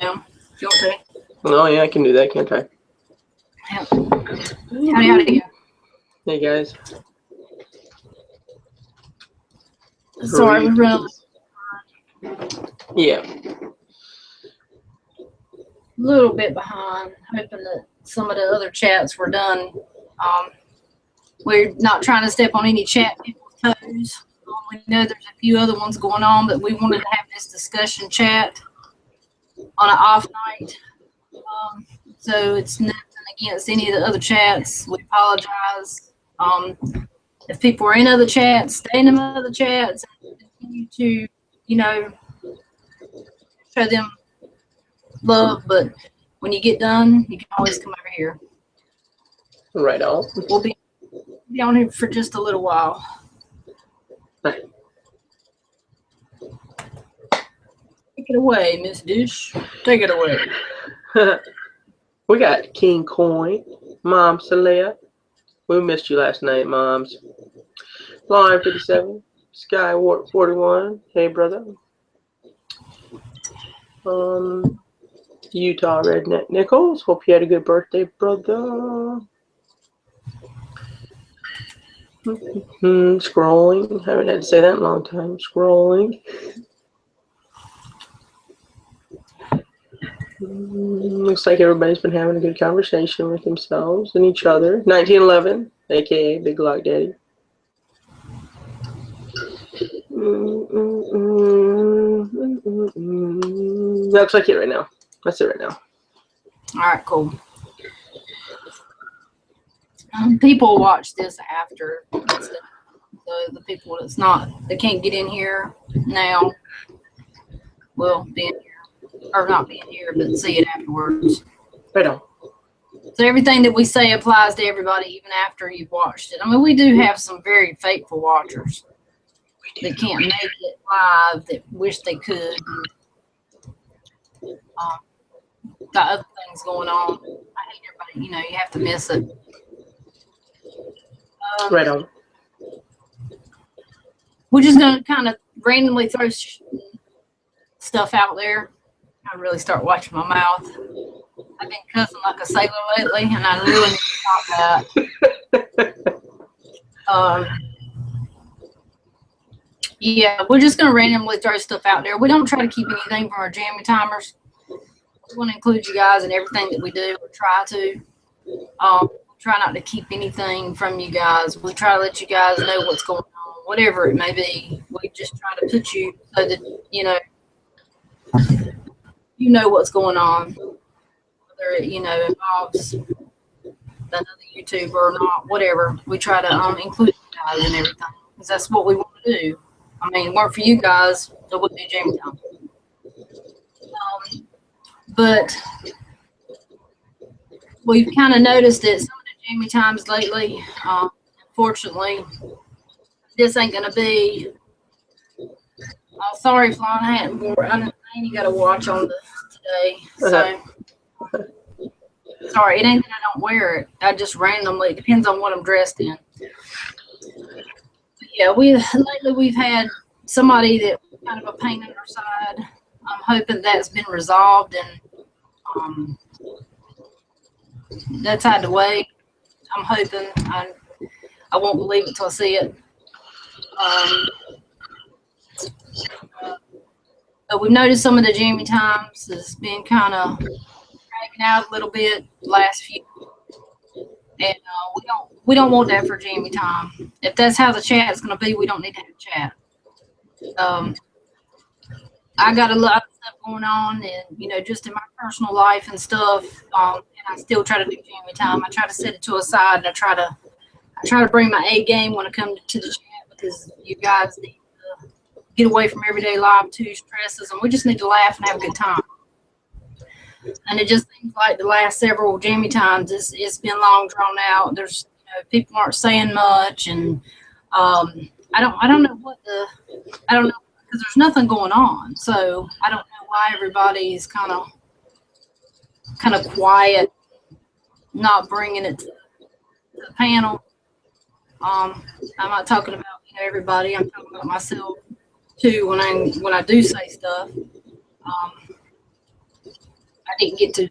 down if you want to. Oh, yeah, I can do that, can't I? Yeah. Howdy. Hey, guys. Sorry, we're running. Yeah. A little bit behind, hoping that some of the other chats were done. We're not trying to step on any chat people's toes. We know there's a few other ones going on, but we wanted to have this discussion chat on an off night. So it's nothing against any of the other chats. We apologize. If people are in other chats, stay in the other chats and continue to, you know, show them love. But when you get done, you can always come over here. Right on. We'll be on here for just a little while. Right. Take it away, Miss Dish. Take it away. We got King Coin, Mom Celia. We missed you last night, Moms. Lion 57, Sky 41. Hey, brother. Utah Redneck Nichols. Hope you had a good birthday, brother. Scrolling. Haven't had to say that in a long time. Scrolling. Looks like everybody's been having a good conversation with themselves and each other. 1911, aka Big Lock Daddy. Looks like it right now. That's it right now. All right, cool. People watch this after. So the people that's they can't get in here now will be in here, or not be in here, but see it afterwards. Right on. So everything that we say applies to everybody, even after you've watched it. I mean, we do have some very faithful watchers that can't make it live, that wish they could. Got other things going on. I hate everybody, you know, you have to miss it. Right on. We're just going to kind of randomly throw stuff out there. I really start watching my mouth. I've been cussing like a sailor lately, and I really need to stop that. Yeah, we're just going to randomly throw stuff out there. We don't try to keep anything from our Jammy Timers. We want to include you guys in everything that we do. We try to. Try not to keep anything from you guys. We try to let you guys know what's going on, whatever it may be. We just try to put you so that, you know what's going on. Whether it, involves another YouTuber or not, whatever. We try to include you guys in everything because that's what we want to do. I mean, if it weren't for you guys, there wouldn't be Jammy Time. But we've kind of noticed that some of the Jammy Times lately, unfortunately, this ain't going to be. Oh, sorry, Flan, I ain't got a watch on today. So, sorry, it ain't that I don't wear it. I just randomly, it depends on what I'm dressed in. But yeah, lately we've had somebody that was kind of a pain in our side. I'm hoping that's been resolved and that's out of the way. I'm hoping. I won't believe it till I see it. But we've noticed some of the Jammy Times has been kind of dragging out a little bit the last few, and we don't want that for Jammy Time. If that's how the chat's going to be, we don't need to have chat. I got a lot of stuff going on, and just in my personal life and stuff. And I still try to do Jammy Time. I try to set it to a side, and I try to bring my A game when I come to the chat because you guys need to get away from everyday life, too, stresses, and we just need to laugh and have a good time. And it just seems like the last several Jammy Times, it's been long drawn out. There's people aren't saying much, and I don't know because there's nothing going on. So I don't know why everybody's kind of quiet, not bringing it to the panel. I'm not talking about everybody. I'm talking about myself too when I do say stuff. didn't get to.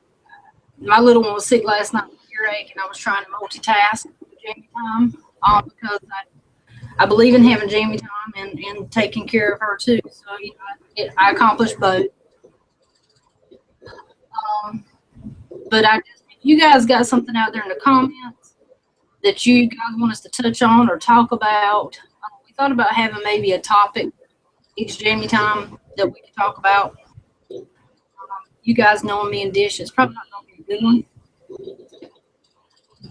My little one was sick last night with earache, and I was trying to multitask with Jammy Time because I believe in having Jammy Time and taking care of her too. So I accomplished both. But if you guys got something out there in the comments that you guys want us to touch on or talk about, we thought about having maybe a topic each Jammy Time that we could talk about. You guys knowing me and Dish, it's probably not going to be a good one.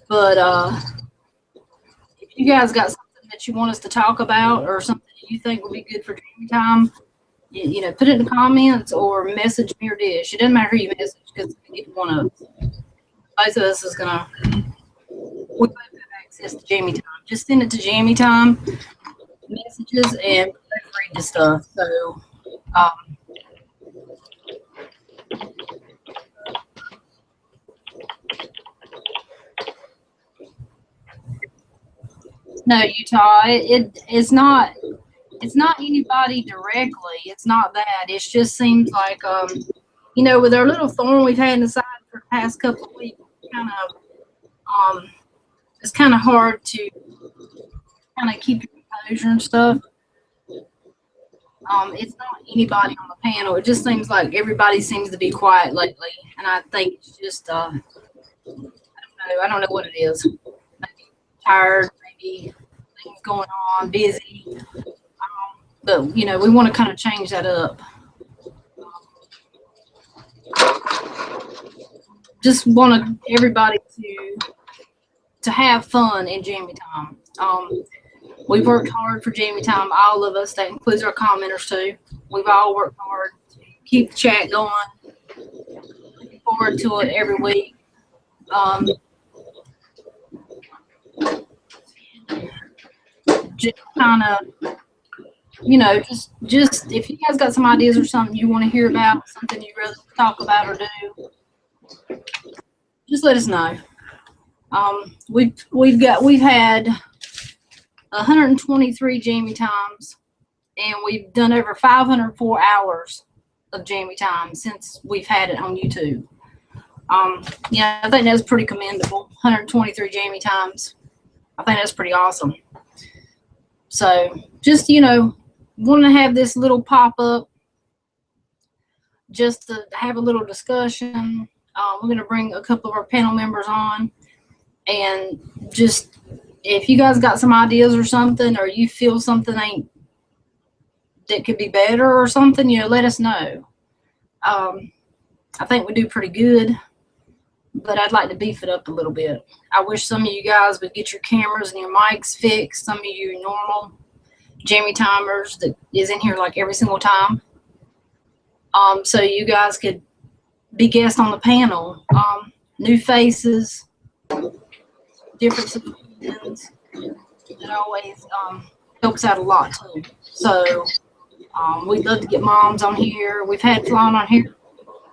But if you guys got something that you want us to talk about or something that you think would be good for Jammy Time, you know, put it in the comments or message me or Dish. It doesn't matter who you message because one of us. Both of us is going to, we both have access to Jammy Time. Just send it to Jammy Time messages and read the stuff. So, no, Utah, it's not anybody directly. It's not that. It just seems like, you know, with our little thorn we've had in the side for the past couple of weeks, it's kind of hard to kind of keep your composure and stuff. It's not anybody on the panel. It just seems like everybody seems to be quiet lately, and I think it's just I don't know what it is. Maybe tired, maybe things going on, busy. But you know, we want to kind of change that up. Just want everybody to have fun in Jammy Time. We've worked hard for Jammy Time, all of us. That includes our commenters too. We've all worked hard to keep the chat going. Looking forward to it every week. Just kind of, you know, just if you guys got some ideas or something you want to hear about, something you'd rather talk about or do, just let us know. We've had 123 Jammy Times, and we've done over 504 hours of Jammy Time since we've had it on YouTube. Yeah, I think that's pretty commendable. 123 Jammy Times. I think that's pretty awesome. So just, you know, want to have this little pop-up just to have a little discussion. We're going to bring a couple of our panel members on, and just if you guys got some ideas or something, or you feel something that could be better or something, you know, let us know. I think we do pretty good, but I'd like to beef it up a little bit. I wish some of you guys would get your cameras and your mics fixed. Some of you normal Jammy Timers that is in here like every single time. So you guys could be guests on the panel. New faces, different opinions. It always helps out a lot too. So we'd love to get moms on here. We've had Flan on here.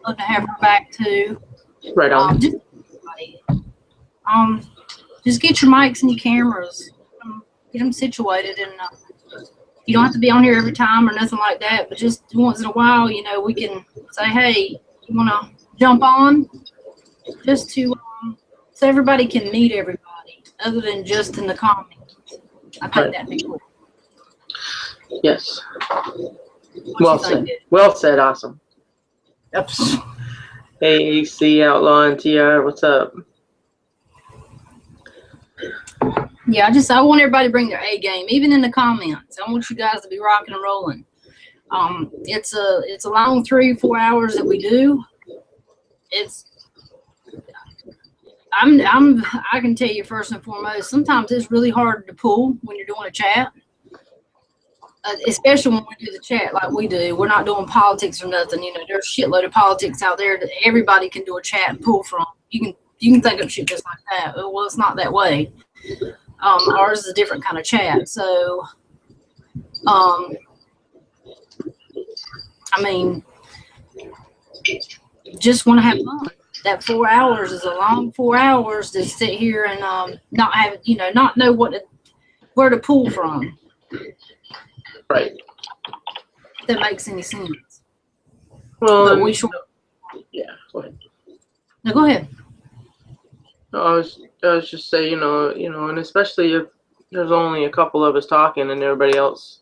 Love to have her back too. Right on. Just get your mics and your cameras. Get them situated, and you don't have to be on here every time or nothing like that. But just once in a while, you know, we can say, "Hey, you want to jump on?" Just to so everybody can meet everybody, other than just in the comments. I think that'd be cool. Yes. Well said. Well said. Awesome. Yep. Hey, AC Outlaw and TR, what's up? Yeah, I want everybody to bring their A game, even in the comments. I want you guys to be rocking and rolling. It's a long 3-4 hours that we do. I can tell you first and foremost, sometimes it's really hard to pull when you're doing a chat. Especially when we do the chat like we do. We're not doing politics or nothing. You know, there's a shitload of politics out there that everybody can do a chat and pull from. You can think of shit just like that. Well, it's not that way. Ours is a different kind of chat. So, I mean, just want to have fun. That 4 hours is a long 4 hours to sit here and not have, you know, not know where to pull from. Right. If that makes any sense. Well, but we should. Yeah, go ahead. No, go ahead. No, I was just saying, and especially if there's only a couple of us talking and everybody else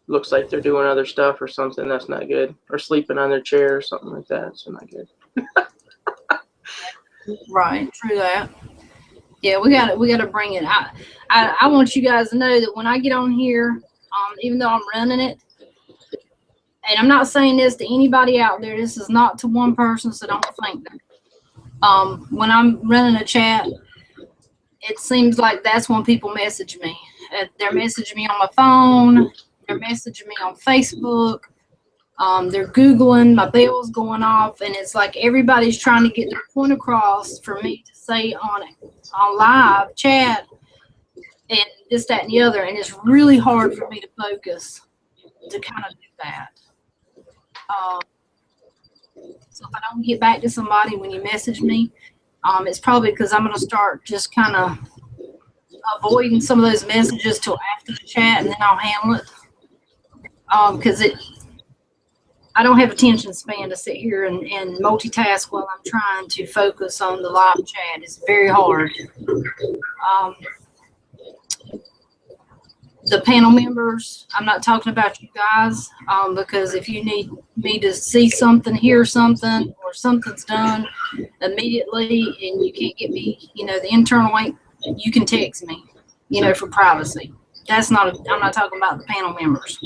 looks like they're doing other stuff or something, that's not good. Or sleeping on their chair or something like that, so not good. Right, true that. Yeah, we gotta bring it. I want you guys to know that when I get on here, even though I'm running it, and I'm not saying this to anybody out there, this is not to one person, so don't think that. When I'm running a chat, it seems like that's when people message me. They're messaging me on my phone. They're messaging me on Facebook. They're Googling, my bell's going off, and it's like everybody's trying to get their point across for me to say on live chat and this, that, and the other. And it's really hard for me to focus to kind of do that. So if I don't get back to somebody when you message me, it's probably because I'm going to start just kind of avoiding some of those messages till after the chat, and then I'll handle it. Because I don't have attention span to sit here and multitask while I'm trying to focus on the live chat. It's very hard. The panel members, I'm not talking about you guys, because if you need me to see something, hear something, or something's done immediately and you can't get me, the internal link, you can text me, for privacy. I'm not talking about the panel members.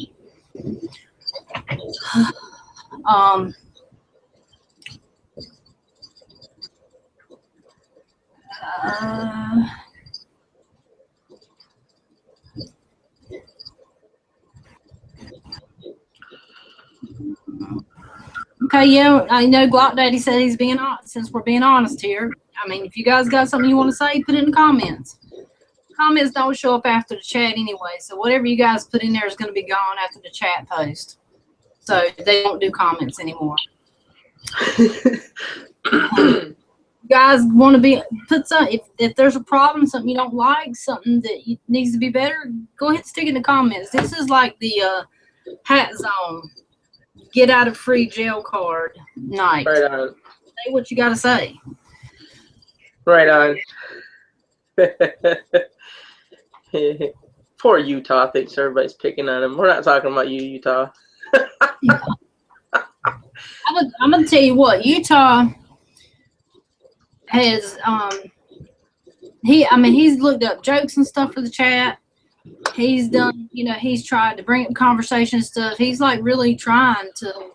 Okay, yeah, I know Glock Daddy said he's being honest, since we're being honest here. I mean, if you guys got something you want to say, put it in the comments. Comments don't show up after the chat anyway, so whatever you guys put in there is going to be gone after the chat post. So they don't do comments anymore. You guys want to put some, if there's a problem, something you don't like, something that needs to be better, go ahead and stick it in the comments. This is like the hat zone, get out of free jail card night. Right on. Say what you got to say. Right on. Poor Utah thinks everybody's picking on him. We're not talking about you, Utah. Yeah. I'm gonna tell you what, Utah has he's looked up jokes and stuff for the chat. He's done, he's tried to bring up conversation stuff. He's like really trying to,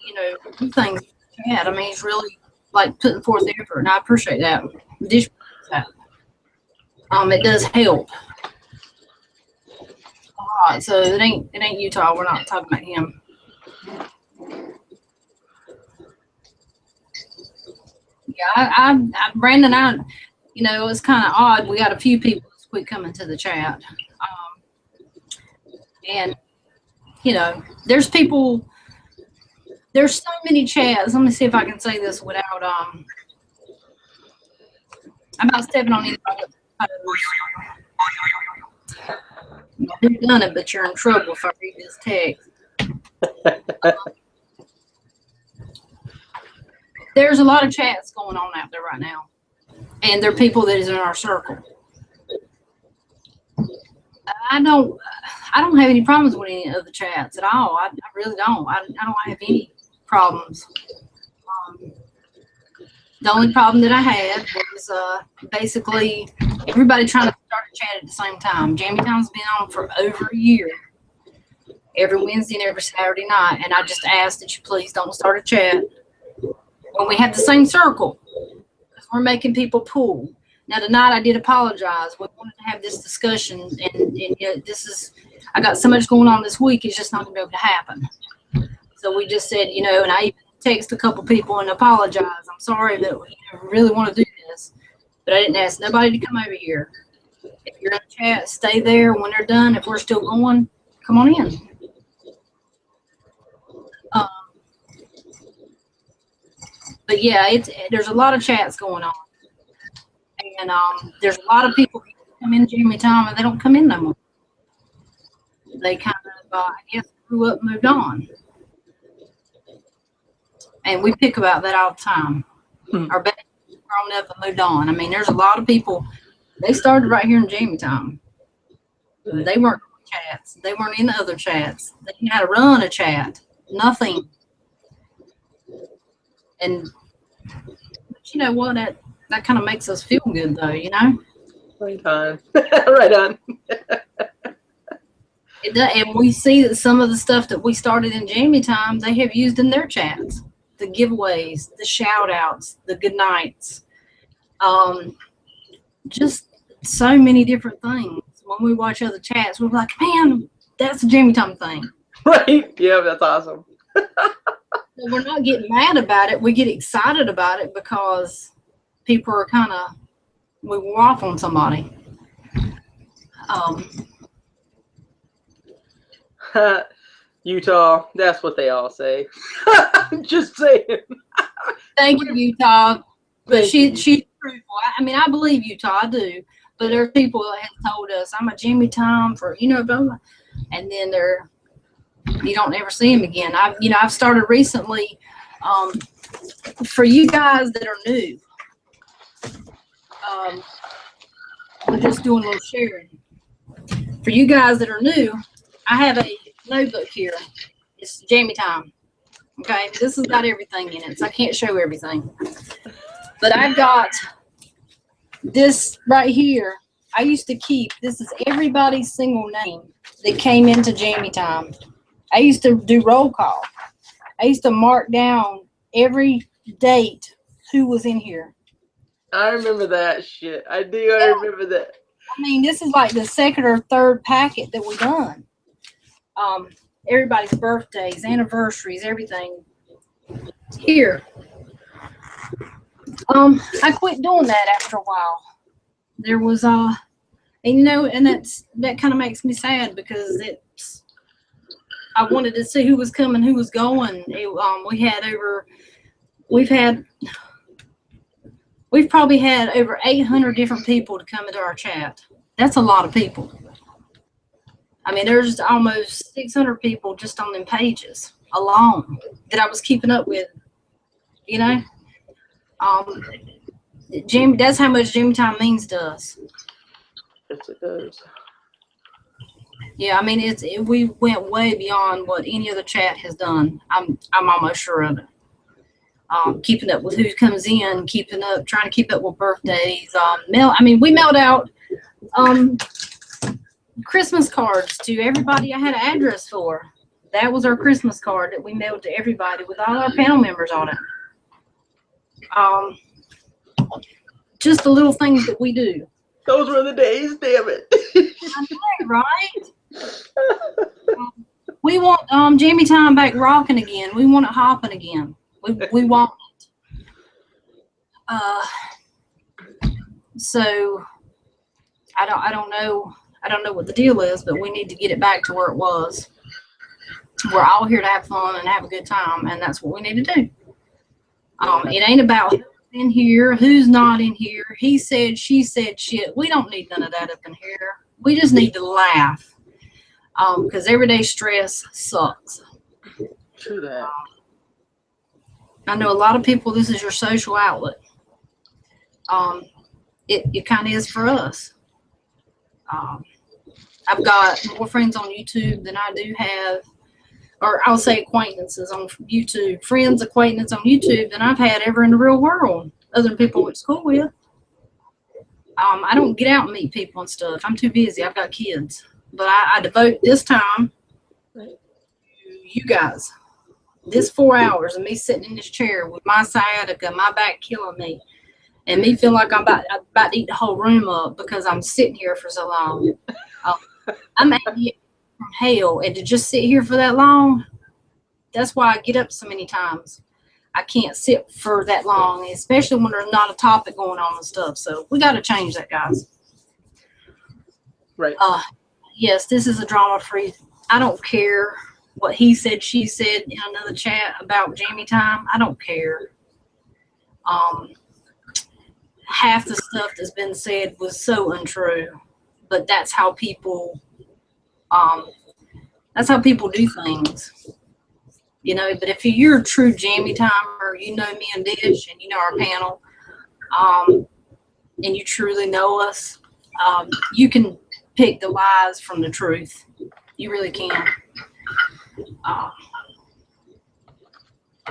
do things for the chat. I mean, he's really like putting forth effort, and I appreciate that. It does help. All right, so it ain't Utah. We're not talking about him. Yeah, Brandon, it's kind of odd. We got a few people that's quit coming to the chat. And, there's so many chats. Let me see if I can say this without, I'm not stepping on anybody. You've done it, but you're in trouble if I read this text. There's a lot of chats going on out there right now, and there are people that is in our circle. I don't have any problems with any of the chats at all. I really don't. I don't have any problems. The only problem that I had was basically everybody trying to start a chat at the same time. Jammy Time's been on for over a year, every Wednesday and every Saturday night, and I just asked that you please don't start a chat when we have the same circle, because we're making people pull. Now tonight I did apologize. We wanted to have this discussion, and I got so much going on this week, it's just not going to be able to happen. So we just said, and I even text a couple people and apologize. I'm sorry that we really want to do this, but I didn't ask nobody to come over here. If you're in the chat, stay there. When they're done, if we're still going, come on in. But yeah, there's a lot of chats going on, and there's a lot of people who come in Jammy Time and they don't come in no more. They kind of, I guess, grew up and moved on, and we pick about that all the time. Our grown up and moved on. I mean, there's a lot of people. They started right here in Jammy Time. They weren't chats. They weren't in the other chats. They didn't know how to run a chat. Nothing. And but you know what? That kind of makes us feel good, though. You know. Right on. Right on. It does, and we see that some of the stuff that we started in Jammy Time, they have used in their chats. The giveaways, the shout outs, the good nights. Just so many different things. When we watch other chats, we're like, man, that's a Jammy Time thing. Right? Yeah, that's awesome. We're not getting mad about it. We get excited about it because people are kind of, we were off on somebody. Utah, that's what they all say. Just saying. Thank you, Utah. But she's truthful. I mean, I believe Utah, I do. But there's people that have told us, I'm a Jammy Time for, you know, blah, blah. And then you don't ever see them again. I've started recently, for you guys that are new, we're just doing a little sharing. For you guys that are new, I have a notebook here. It's Jammy Time. Okay, this has got everything in it, so I can't show everything. But I've got this right here. I used to keep, this is everybody's single name that came into Jammy Time. I used to do roll call. I used to mark down every date who was in here. I remember that shit. I do. I remember that. I mean, this is like the second or third packet that we done. Everybody's birthdays, anniversaries, everything. Here. I quit doing that after a while. There was and you know, and that kind of makes me sad because I wanted to see who was coming, who was going. We've probably had over 800 different people to come into our chat. That's a lot of people. I mean, there's almost 600 people just on them pages alone that I was keeping up with, you know. That's how much Jammy Time means to us. Yes, it does. Yeah, I mean, we went way beyond what any other chat has done. I'm almost sure of it. Keeping up with who comes in, trying to keep up with birthdays. We mailed out Christmas cards to everybody I had an address for. That was our Christmas card that we mailed to everybody with all our panel members on it. Just the little things that we do. Those were the days, damn it. I know, right? We want Jammy Time back rocking again. We want it hopping again. We want it. So I don't know what the deal is, but we need to get it back to where it was. We're all here to have fun and have a good time, and that's what we need to do. It ain't about who's in here, who's not in here. He said, she said shit. We don't need none of that up in here. We just need to laugh. Because everyday stress sucks. True that. I know a lot of people, this is your social outlet. It kind of is for us. I've got more friends on YouTube than I do have, or I'll say acquaintances on YouTube, friends, acquaintances on YouTube than I've had ever in the real world, other than people I went to school with. I don't get out and meet people and stuff. I'm too busy. I've got kids. But I devote this time to you guys. This 4 hours of me sitting in this chair with my sciatica, my back killing me, and me feeling like I'm about to eat the whole room up because I'm sitting here for so long. I'm out here from hell, and to just sit here for that long, that's why I get up so many times. I can't sit for that long, especially when there's not a topic going on and stuff. So we got to change that, guys. Right. Yes, this is a drama-free. I don't care what he said, she said in another chat about Jammy Time. I don't care. Half the stuff that's been said was so untrue, but that's how people do things, you know. But if you're a true Jammy Timer, you know me and Dish, and you know our panel, and you truly know us, you can pick the lies from the truth. You really can.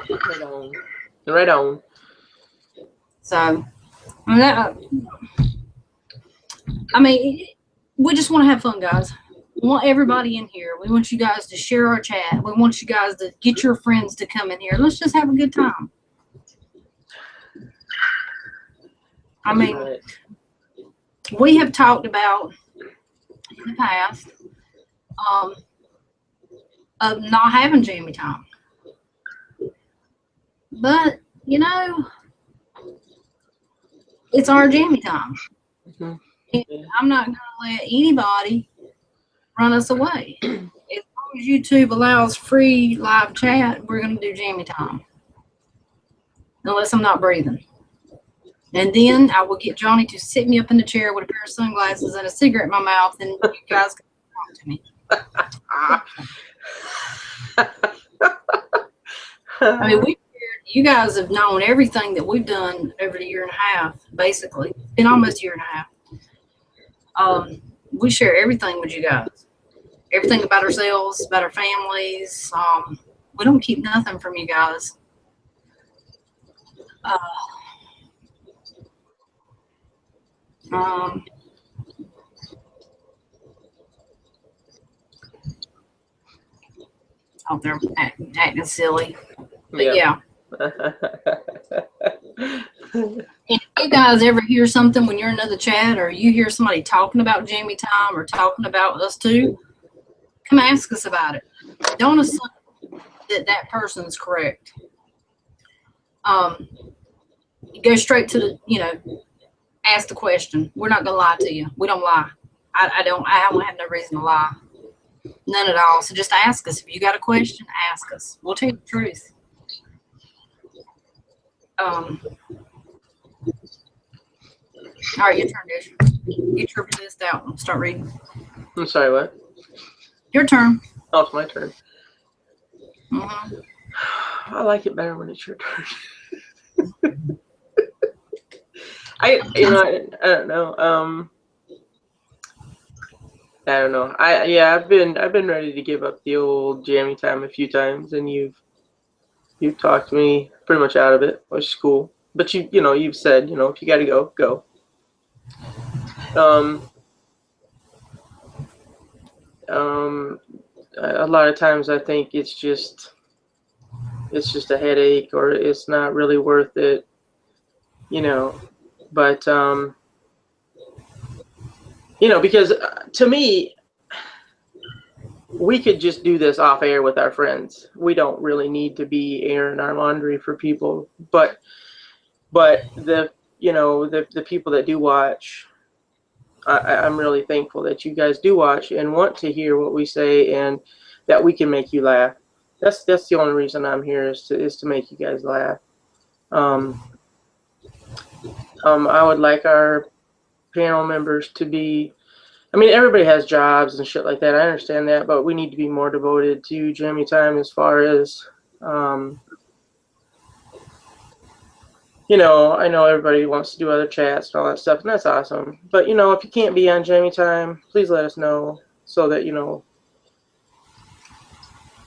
Right on. Right on. So, I mean, we just want to have fun, guys. We want everybody in here. We want you guys to share our chat. We want you guys to get your friends to come in here. Let's just have a good time. I mean, we have talked about in the past of not having Jammy Time. But, you know, it's our Jammy Time. Mm-hmm. I'm not going to let anybody run us away. As long as YouTube allows free live chat, we're going to do Jammy Time. Unless I'm not breathing. And then I will get Johnny to sit me up in the chair with a pair of sunglasses and a cigarette in my mouth, and you guys can talk to me. I mean, you guys have known everything that we've done over the year and a half, basically. It's been almost a year and a half. We share everything with you guys. Everything about ourselves, about our families. We don't keep nothing from you guys. Out there acting silly. But yeah. And if you guys ever hear something when you're in another chat, or you hear somebody talking about Jammy Time or talking about us too, come ask us about it. Don't assume that person's correct. Go straight to the, ask the question. We're not gonna lie to you. We don't lie. I don't have no reason to lie. None at all. So just ask us. If you got a question, ask us. We'll tell you the truth. All right, your turn, Dish. Get your list out and start reading. I'm sorry, what? Your turn. Oh, it's my turn. Mm-hmm. I like it better when it's your turn. I don't know. I don't know. I've been ready to give up the old Jammy Time a few times, and you've talked me pretty much out of it, which is cool. But you've said, if you got to go, go. A lot of times I think it's just a headache, or it's not really worth it, But because to me, we could just do this off air with our friends. We don't really need to be airing our laundry for people. But the people that do watch, I'm really thankful that you guys do watch and want to hear what we say, and that we can make you laugh. That's the only reason I'm here, is to make you guys laugh. I would like our panel members to be, everybody has jobs and shit like that. I understand that, but we need to be more devoted to Jammy Time, as far as, I know everybody wants to do other chats and all that stuff, and that's awesome. But, if you can't be on Jammy Time, please let us know, so that,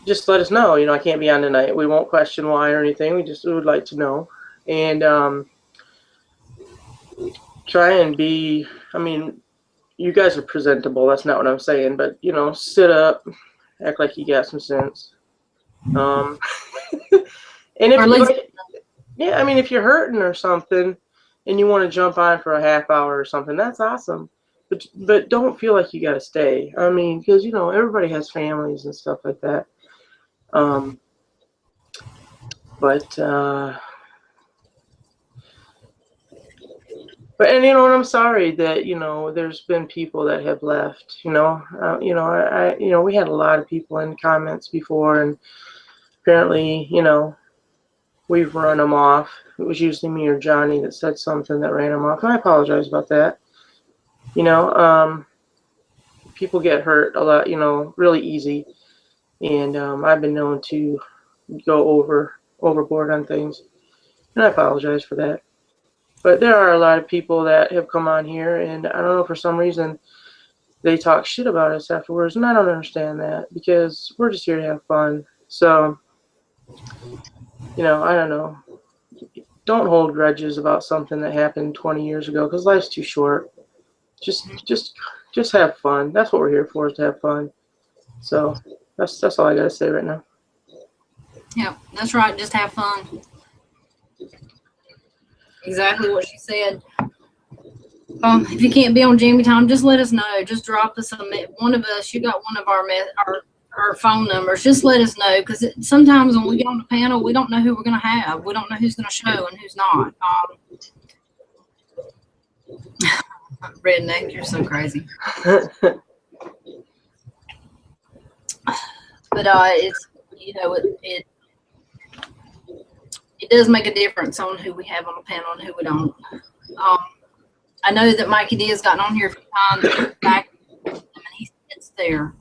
just let us know, I can't be on tonight. We won't question why or anything. We would like to know. And try and be, you guys are presentable. That's not what I'm saying. But, sit up, act like you got some sense. And if you're hurting or something and you want to jump on for a half hour or something, that's awesome. But don't feel like you got to stay. Because, everybody has families and stuff like that. And I'm sorry that there's been people that have left. We had a lot of people in comments before, and apparently we've run them off. It was usually me or Johnny that said something that ran them off. And I apologize about that. People get hurt a lot, really easy, and I've been known to go overboard on things, and I apologize for that. But there are a lot of people that have come on here, and I don't know, for some reason they talk shit about us afterwards, and I don't understand that because we're just here to have fun. So, you know, I don't know. Don't hold grudges about something that happened 20 years ago because life's too short. Just have fun. That's what we're here for, is to have fun. So that's all I gotta say right now. Yeah, that's right. Just have fun. Exactly what she said. If you can't be on Jammy Time, just let us know. Just drop us one of us. You got one of our phone numbers. Just let us know, because sometimes when we get on the panel, we don't know who we're gonna have. We don't know who's gonna show and who's not. Redneck, you're so crazy. But it's, you know, it does make a difference on who we have on the panel and who we don't. I know that Mikey D has gotten on here a few times back, and he sits there.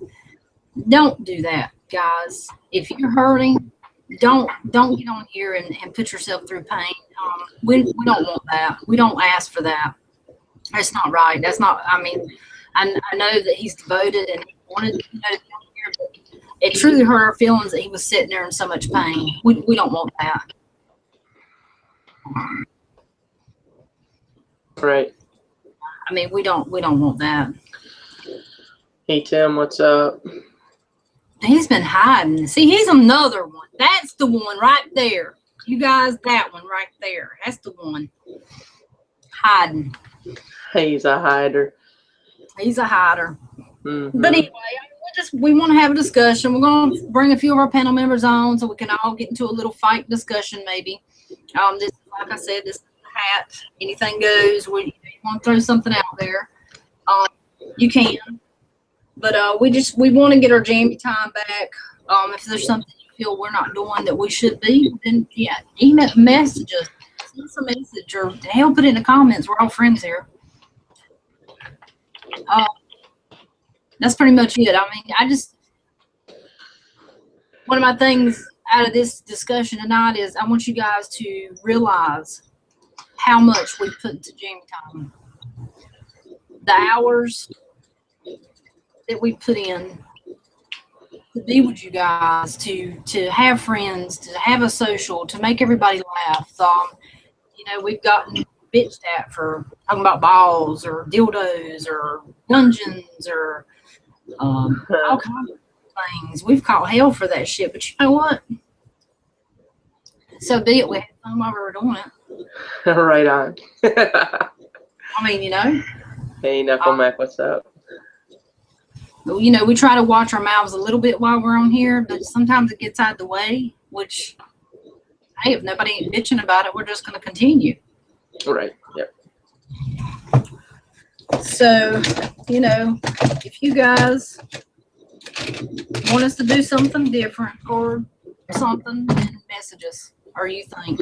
Don't do that, guys. If you're hurting, don't get on here and put yourself through pain. We don't want that. We don't ask for that. That's not right. That's not. I mean, I know that he's devoted and he wanted to get on here, but it truly hurt our feelings that he was sitting there in so much pain. We don't want that. Right. I mean, we don't want that. Hey Tim, what's up? He's been hiding. See, he's another one. That's the one right there. You guys, that one right there. That's the one. Hiding. He's a hider. He's a hider. Mm-hmm. But anyway, we want to have a discussion. We're going to bring a few of our panel members on so we can all get into a little fight discussion maybe. This, like I said, this is the hat. Anything goes. You want to throw something out there, you can. But we want to get our Jammy Time back. If there's something you feel we're not doing that we should be, then yeah, email, message us, send us a message, or hell, put it in the comments. We're all friends here. That's pretty much it. I mean, one of my things out of this discussion tonight is I want you guys to realize how much we put into Jammy Time. The hours that we put in to be with you guys, to have friends, to have a social, to make everybody laugh. You know, we've gotten bitched at for talking about balls or dildos or dungeons or all kinds of things. We've caught hell for that shit, but you know what? So be it. We had fun while we were doing it. Right on. I mean, you know. Hey, Knuckle Mac, what's up? You know, we try to watch our mouths a little bit while we're on here, but sometimes it gets out of the way, which, hey, if nobody ain't bitching about it, we're just going to continue. Right, yep. So, you know, if you guys want us to do something different or something, then message us, or you think.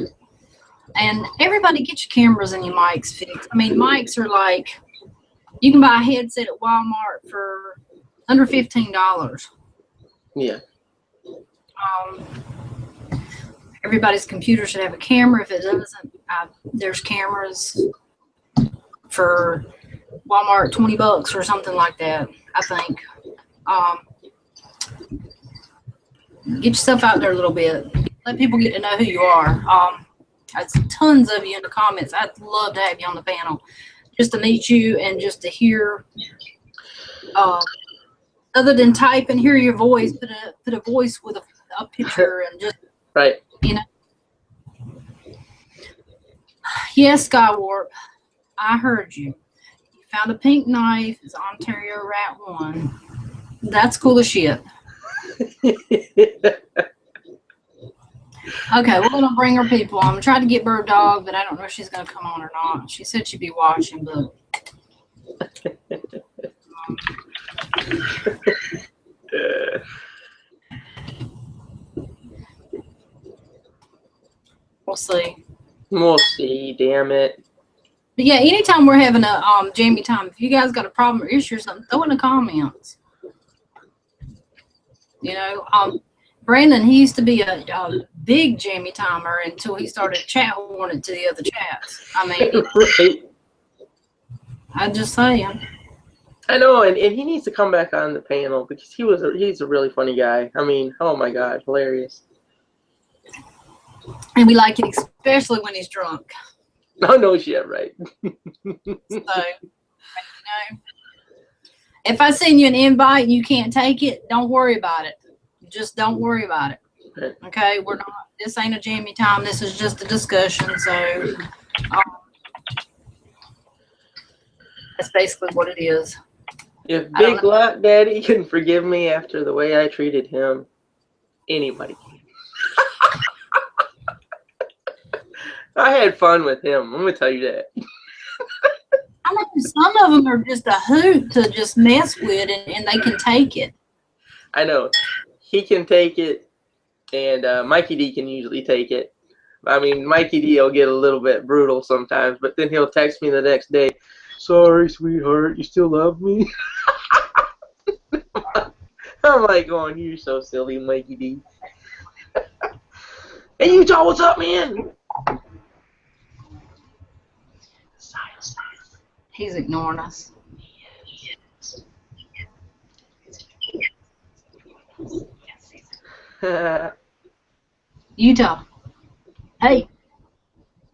And everybody get your cameras and your mics fixed. I mean, mics are like, you can buy a headset at Walmart for under $15. Yeah. Everybody's computer should have a camera. If it doesn't, there's cameras for Walmart, $20 or something like that, I think. Get yourself out there a little bit. Let people get to know who you are. There's tons of you in the comments. I'd love to have you on the panel, just to meet you and just to hear, other than type and hear your voice, put a voice with a picture and just, right. You know. Yes, Skywarp, I heard you. You found a pink knife. It's Ontario Rat 1. That's cool as shit. Okay, we're gonna bring her people on. I'm trying to get Bird Dog, but I don't know if she's gonna come on or not. She said she'd be watching, but we'll see. We'll see, damn it. But yeah, anytime we're having a Jammy Time, if you guys got a problem or issue or something, throw it in the comments. You know, Brandon, he used to be a big Jammy Timer until he started chat horning to the other chats. I mean, Right. I'm just saying. I know, and he needs to come back on the panel because he's a really funny guy. I mean, oh my God, hilarious. And we like it especially when he's drunk. Oh no shit, right. So, if I send you an invite and you can't take it, don't worry about it. Just don't worry about it. Okay, we're not. This ain't a Jammy time. This is just a discussion. So that's basically what it is. If Big Lot Daddy can forgive me after the way I treated him, anybody can. I had fun with him. I'm gonna tell you that. I mean, some of them are just a hoot to just mess with, and they can take it. I know. He can take it, and Mikey D can usually take it. I mean, Mikey D will get a little bit brutal sometimes, but then he'll text me the next day, "Sorry, sweetheart, you still love me?" I'm like, "Oh, you're so silly, Mikey D." Hey, Utah, what's up, man? He's ignoring us. Utah. Hey.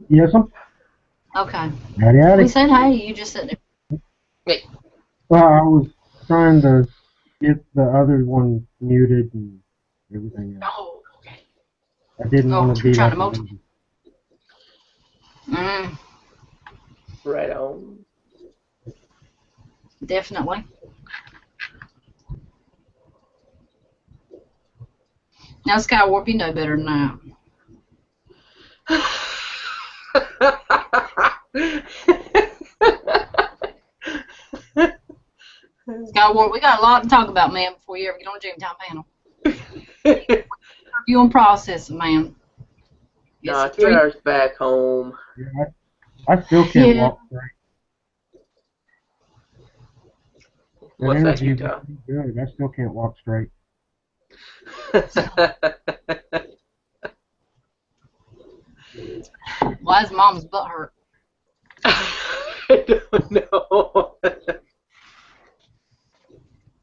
Yes, sir. Okay. Howdy, howdy. We said hey. You just said it. Hey. Well, I was trying to get the other one muted and everything else. Oh, okay. I didn't want to be trying like to Right on. Definitely. Now, Skywarp, you know better than that. Skywarp, we got a lot to talk about, man, before you ever get on the Jammy Time panel. You and process it, man. Nah, TR's back home. Yeah, I still can't walk straight. What's that, Utah? Good. I still can't walk straight. Why is Mom's butt hurt? I don't know.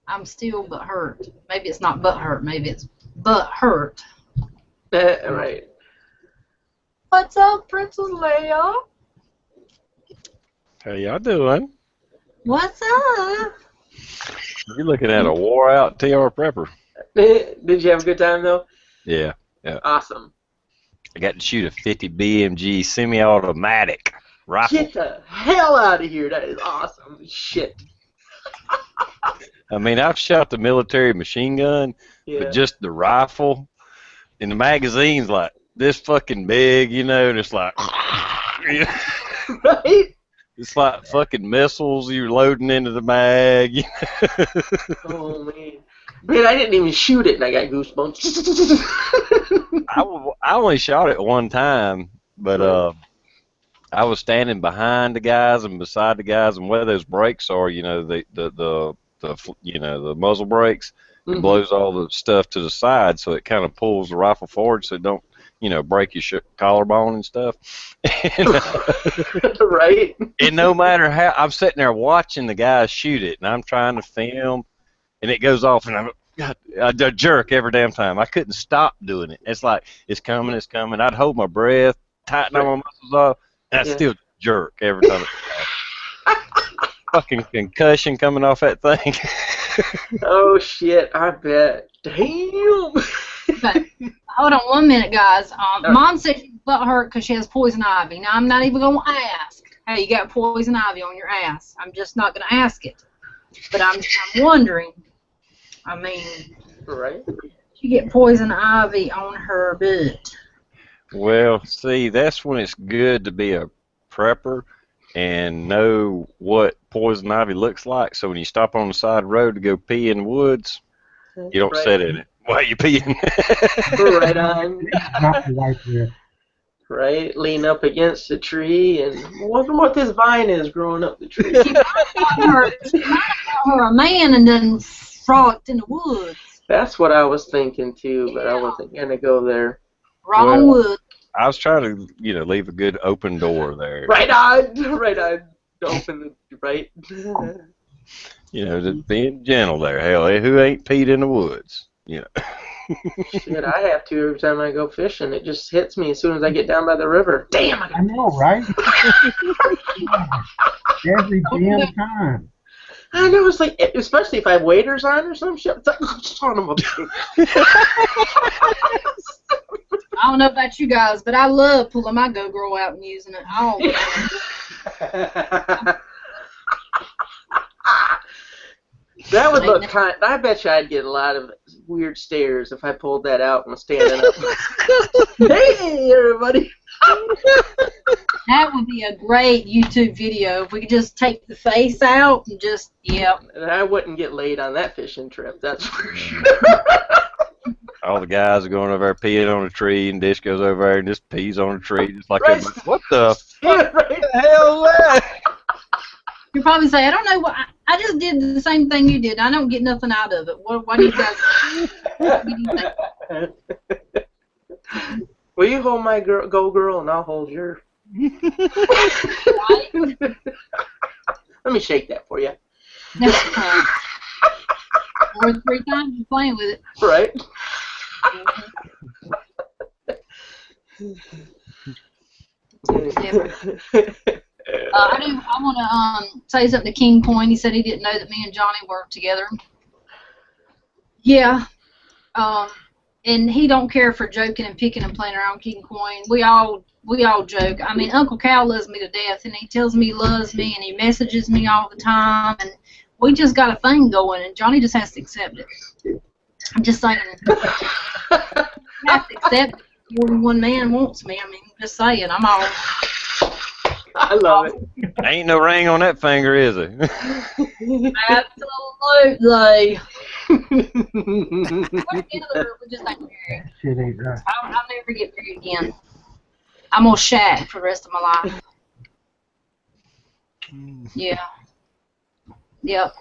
I'm still butt hurt. Maybe it's not butt hurt. Maybe it's butt hurt. Right. What's up, Princess Leia? How y'all doing? What's up? You're looking at a wore-out TR Prepper. Did you have a good time, though? Yeah. Awesome. I got to shoot a 50 BMG semi-automatic rifle. Get the hell out of here. That is awesome. Shit. I mean, I've shot the military machine gun, but just the rifle, and the magazine's like this fucking big, you know, and it's like, right? It's like fucking missiles you're loading into the mag. You know? Oh, man. Man, I didn't even shoot it, and I got goosebumps. I only shot it one time, but I was standing behind the guys and beside the guys, and where those brakes are, you know, the muzzle brakes, it blows all the stuff to the side, so it kind of pulls the rifle forward, so it don't, you know, break your collarbone and stuff. And, right. And no matter how, I'm sitting there watching the guys shoot it, and I'm trying to film, and it goes off, and I jerk every damn time. I couldn't stop doing it. It's like, it's coming, it's coming. I'd hold my breath, tighten all my muscles off, and I'd still jerk every time. Fucking concussion coming off that thing. Oh, shit, I bet. Damn. Okay. Hold on 1 minute, guys. Mom said she's butt hurt because she has poison ivy. Now, I'm not even going to ask, hey, you got poison ivy on your ass. I'm just not going to ask it. But I'm wondering, I mean, right? She get poison ivy on her butt. Well, see, that's when it's good to be a prepper and know what poison ivy looks like. So when you stop on the side of the road to go pee in the woods, you don't sit in it. Why are you peeing? Right on. Right, lean up against the tree and wonder what this vine is growing up the tree. She might have thought her a man and then frolicked in the woods. That's what I was thinking too, but I wasn't gonna go there. Wrong wood. I was trying to, leave a good open door there. Right on. Open the right. Just being gentle there. Hell, who ain't peed in the woods? Shit, I have to every time I go fishing. It just hits me as soon as I get down by the river. Damn it! I know, right? Every damn time. I know, it's like, especially if I have waders on or some shit. It's like, son of a bitch. I don't know about you guys, but I love pulling my go-girl out and using it. That would look kind. I bet you I'd get a lot of weird stares if I pulled that out and was standing up. Hey, everybody! That would be a great YouTube video if we could just take the face out and just, And I wouldn't get laid on that fishing trip. That's for sure. All the guys are going over there peeing on a tree, and Dish goes over there and just pees on a tree, just like Right. everybody. What the Right. hell is that? you probably say, I don't know what, I just did the same thing you did. I don't get nothing out of it. Why do you guys? What do you think? Will you hold my go girl and I'll hold your? Right? Let me shake that for you. Or 3 times you're playing with it. Right. I want to say something to King Coin. He said he didn't know that me and Johnny worked together. Yeah. And he don't care for joking and picking and playing around King Coin. We all joke. I mean, Uncle Cal loves me to death, and he tells me he loves me, and he messages me all the time, and we just got a thing going, and Johnny just has to accept it. I'm just saying. You have to accept it. More than one man wants me. I mean, I'm just saying. I'm all. I love it. Ain't no ring on that finger, is there? Absolutely. We're together, we just ain't married. Shit ain't right. I'll never get married again. I'm gonna shack for the rest of my life. Yeah. Yep.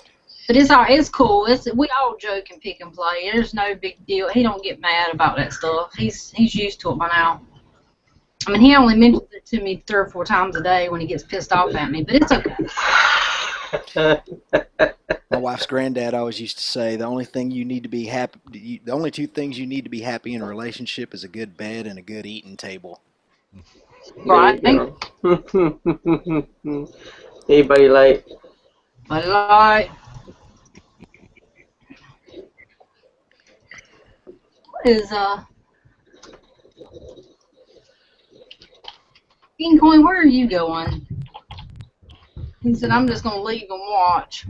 But it's cool. We all joke and pick and play. There's no big deal. He don't get mad about that stuff. He's used to it by now. I mean, he only mentions it to me 3 or 4 times a day when he gets pissed off at me, but it's okay. My wife's granddad always used to say the only thing you need to be happy, the only 2 things you need to be happy in a relationship is a good bed and a good eating table. Right? Hey, Buddy Light. Buddy Light. What is King Coin, where are you going? He said, I'm just gonna leave and watch.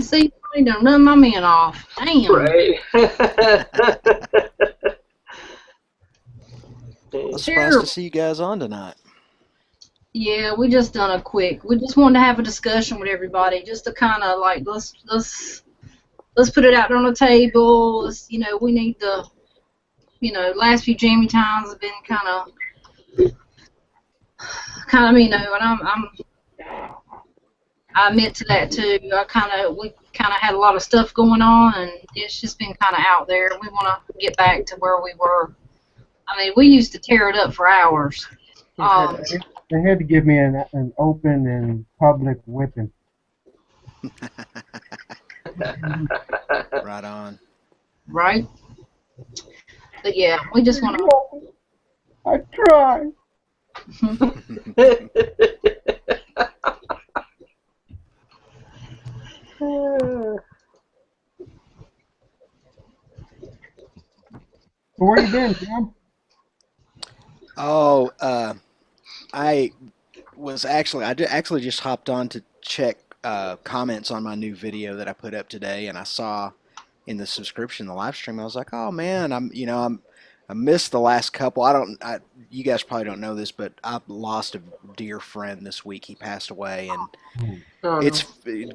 See, he done run my man off. Damn. Right. I was surprised to see you guys on tonight. Yeah, we just done we just wanted to have a discussion with everybody, just to kind of like, let's put it out there on the table. We need to, last few Jammy Times have been kind of, and I admit to that too. We kind of had a lot of stuff going on, and it's just been kind of out there. We want to get back to where we were. I mean, we used to tear it up for hours. They had to give me an open and public whipping. Right on. Right? But yeah, we just want to. I tried. Where you been, Jim? Oh, I actually just hopped on to check comments on my new video that I put up today, and I saw in the subscription, the live stream, I was like, oh man, I missed the last couple. You guys probably don't know this, but I lost a dear friend this week. He passed away, and it's kind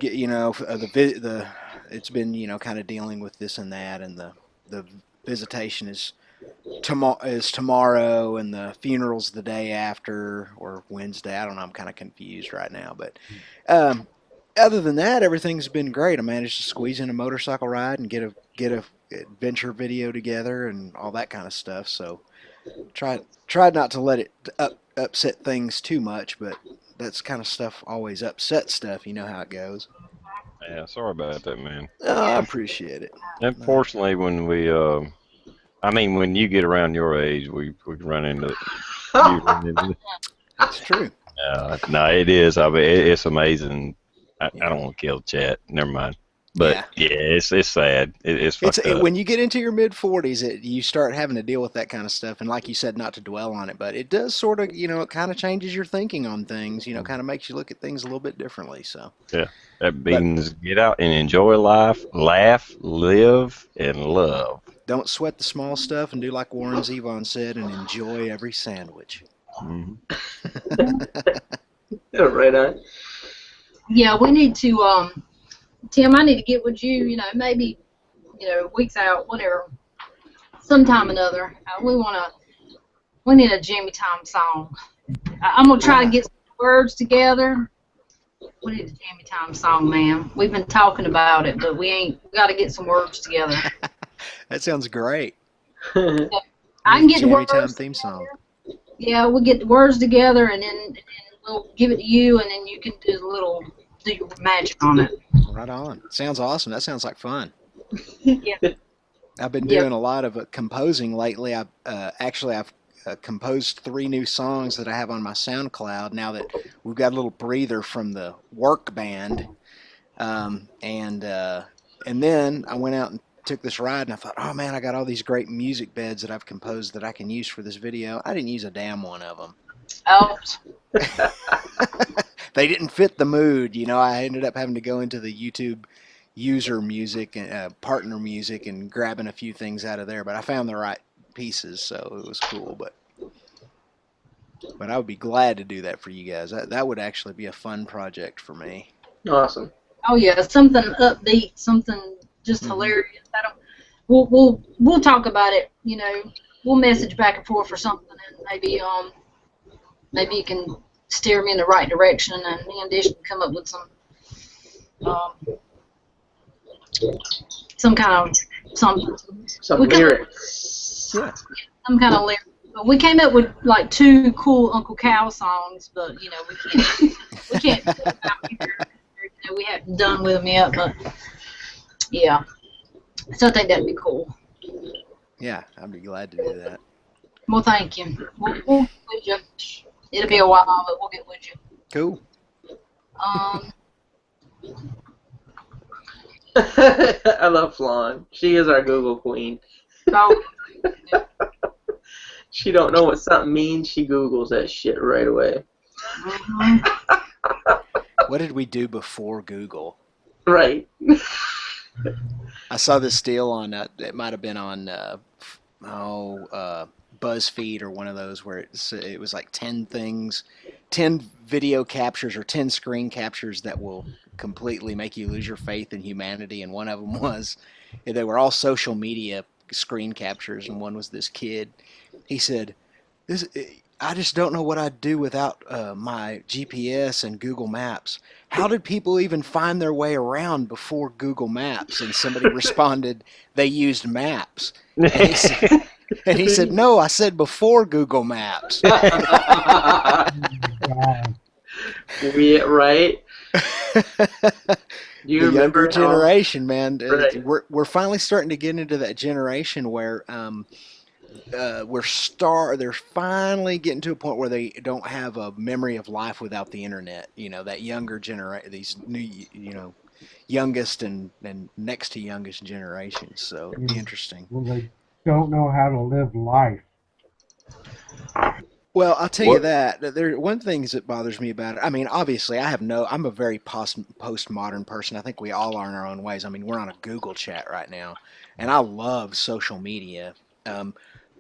of dealing with this and that, and the visitation is tomorrow, and the funeral's the day after, or Wednesday. I don't know. I'm kind of confused right now, but other than that, everything's been great. I managed to squeeze in a motorcycle ride and get a adventure video together and all that kind of stuff. So tried not to let it upset things too much, but that's kind of stuff always upsets stuff. You know how it goes. Yeah, sorry about that, man. Oh, I appreciate it. Unfortunately, when when you get around your age, we run into you run into. That's true. No, it is. I mean, it's amazing. I Yeah. don't want to kill chat. Never mind. But yeah, it's sad. It's fucked up. When you get into your mid 40s, you start having to deal with that kind of stuff. And like you said, not to dwell on it, but it does sort of, it kind of changes your thinking on things. Kind of makes you look at things a little bit differently. So Yeah, that means get out and enjoy life, laugh, live, and love. don't sweat the small stuff and do like Warren Zevon said and enjoy every sandwich. Mm-hmm. Right on. Yeah, we need to, Tim, I need to get with you, maybe, weeks out, whatever, sometime or another. We need a Jammy Time song. I'm going to try to get some words together. We need a Jammy Time song, man. We've been talking about it, but we got to get some words together. That sounds great. I can get the Jammy words Time theme song. Yeah, we'll get the words together, and then we'll give it to you, and then you can do your magic on it. Right on. Sounds awesome. That sounds like fun. Yeah. I've been doing a lot of composing lately. I've composed 3 new songs that I have on my SoundCloud now that we've got a little breather from the work band. And then I went out and took this ride, and I thought, oh man, I got all these great music beds that I've composed that I can use for this video. I didn't use a damn one of them. Oh. They didn't fit the mood. I ended up having to go into the YouTube user music and partner music and grabbing a few things out of there, but I found the right pieces, so it was cool. But I would be glad to do that for you guys. That would actually be a fun project for me. Awesome. Oh yeah, something upbeat, something just hilarious. We'll talk about it. We'll message back and forth or something, and maybe you can steer me in the right direction, and me and Dish can come up with some kind of something. Some lyrics. Yeah. Some kind of lyrics. We came up with like 2 cool Uncle Cal songs, but we can't put them out here. We haven't done with them yet, but yeah. So I think that'd be cool. Yeah, I'd be glad to do that. Well, thank you. We'll get with you. It'll be a while, but we'll get with you. Cool. I love Flan. She is our Google queen. So, She don't know what something means. She Googles that shit right away. What did we do before Google? Right. I saw this deal on it might have been on BuzzFeed or one of those where it was like 10 video captures or 10 screen captures that will completely make you lose your faith in humanity, and one of them was they were all social media screen captures, and one was this kid. He said, I just don't know what I'd do without my GPS and Google Maps. How did people even find their way around before Google Maps? And somebody responded, they used maps. And he said, no, I said before Google Maps. Wow. Right. You The younger remember generation, man. Right. We're finally starting to get into that generation where they're finally getting to a point where they don't have a memory of life without the internet. That younger generation, these new, youngest and next to youngest generations. So it'd be interesting. Well, they don't know how to live life. Well, I'll tell you that one thing that bothers me about it. I mean, obviously, I'm a very postmodern person. I think we all are in our own ways. I mean, we're on a Google chat right now, and I love social media.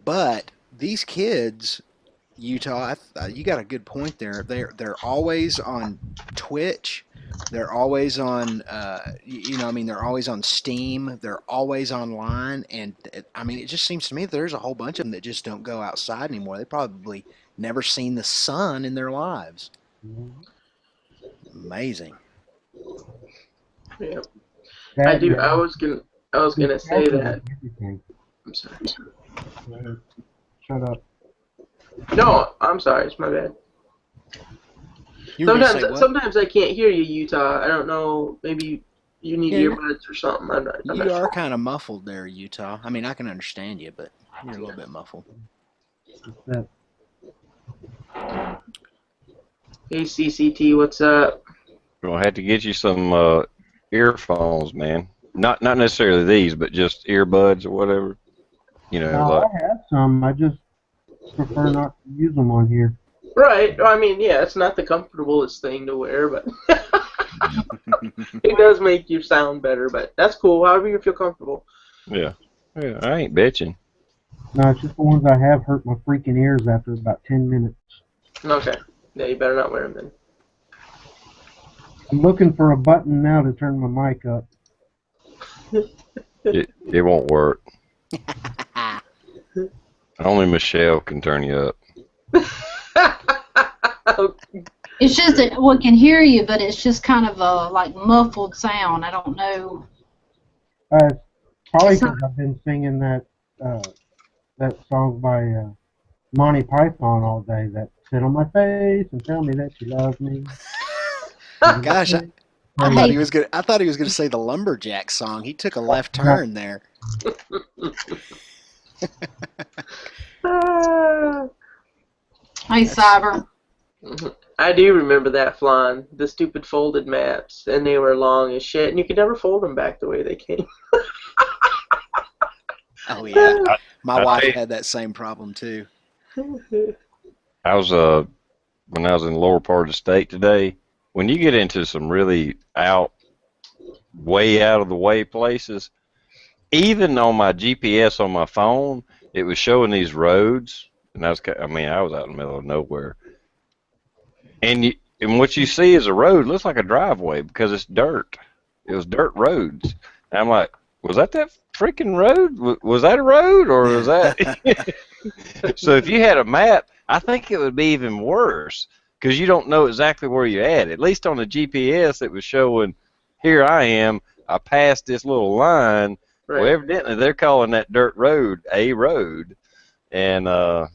But these kids, Utah, you got a good point there. They're always on Twitch. They're always on, they're always on Steam. They're always online, and it just seems to me that there's a whole bunch of them that just don't go outside anymore. They probably never seen the sun in their lives. Amazing. Yeah. I That do. and I was gonna say that. everything. I'm sorry. Go ahead. Shut up. No, I'm sorry. It's my bad. You were gonna say what? Sometimes I can't hear you, Utah. I don't know. Maybe you need Yeah, earbuds or something. I'm not You sure. are kind of muffled there, Utah. I mean, I can understand you, but you're a little bit muffled. It's that. Hey, CCT, what's up? We're gonna have to get you some earphones, man. Not necessarily these, but just earbuds or whatever. You know, No, like I have some. I just prefer not to use them on here. Right. I mean, yeah, it's not the comfortablest thing to wear, but it does make you sound better. But that's cool. However you feel comfortable. yeah, I ain't bitching. No, it's just the ones I have hurt my freaking ears after about 10 minutes. Okay. Yeah, you better not wear them then. I'm looking for a button now to turn my mic up. It won't work. Only Michelle can turn you up. It's just that we can hear you, but it's just kind of a like muffled sound. I don't know. It's probably It's not- because I've been singing that song by Monty Python all day. That sit on my face and tell me that you love me. Gosh, I I thought hate he was gonna. I thought he was gonna say the lumberjack song. He took a left turn there. Hey, Cyber. I do remember that, Flan. The stupid folded maps, and they were long as shit, and you could never fold them back the way they came. Oh yeah, my I wife tell you- had that same problem too. I was when I was in the lower part of the state today. When you get into some really way out of the way places, even on my GPS on my phone, it was showing these roads, and I was out in the middle of nowhere, and what you see is a road looks like a driveway because it's dirt. It was dirt roads. And I'm like, was that freaking road? Was that a road or was that? So if you had a map, I think it would be even worse because you don't know exactly where you're at. At least on the GPS, it was showing, here I am. I passed this little line. Right. Well, evidently they're calling that dirt road a road, and I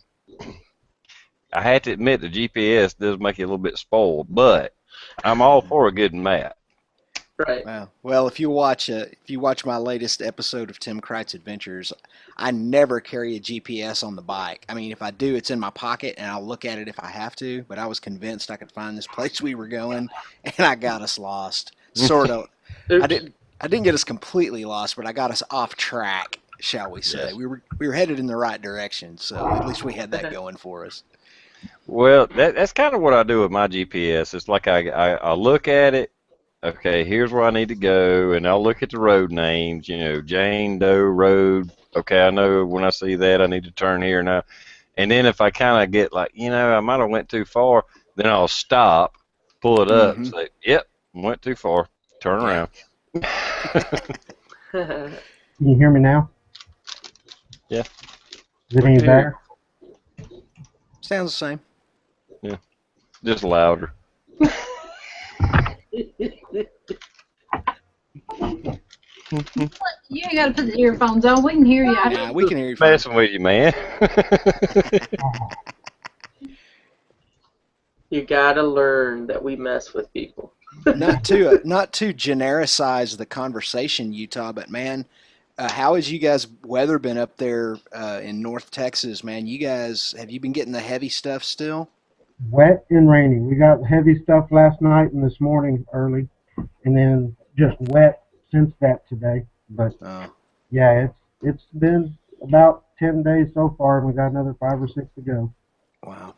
had to admit the GPS does make you a little bit spoiled, but I'm all for a good map. Right. Wow. Well, if you watch my latest episode of Tim Kreitz Adventures, I never carry a GPS on the bike. I mean, if I do, it's in my pocket, and I'll look at it if I have to. But I was convinced I could find this place we were going, and I got us lost. Sort of. I didn't get us completely lost, but I got us off track, shall we say? Yes. We were headed in the right direction, so at least we had that going for us. Well, that's kind of what I do with my GPS. It's like I look at it. Okay, here's where I need to go, and I'll look at the road names. You know, Jane Doe Road. Okay, I know when I see that I need to turn here now. And then if I kind of get like, I might have went too far, then I'll stop, pull it up, and say, "Yep, went too far. Turn around." Can you hear me now? Yeah. Is it any better? Sounds the same. Yeah, just louder. You ain't got to put the earphones on. We can hear you. Yeah, we can hear you fine. Messing with you, man. You gotta learn that we mess with people. not to genericize the conversation, Utah, but man, how has you guys' weather been up there in North Texas, man? Have you been getting the heavy stuff still? Wet and rainy. We got heavy stuff last night and this morning early, and then just wet since that today. But yeah, it's been about 10 days so far, and we got another 5 or 6 to go. Wow.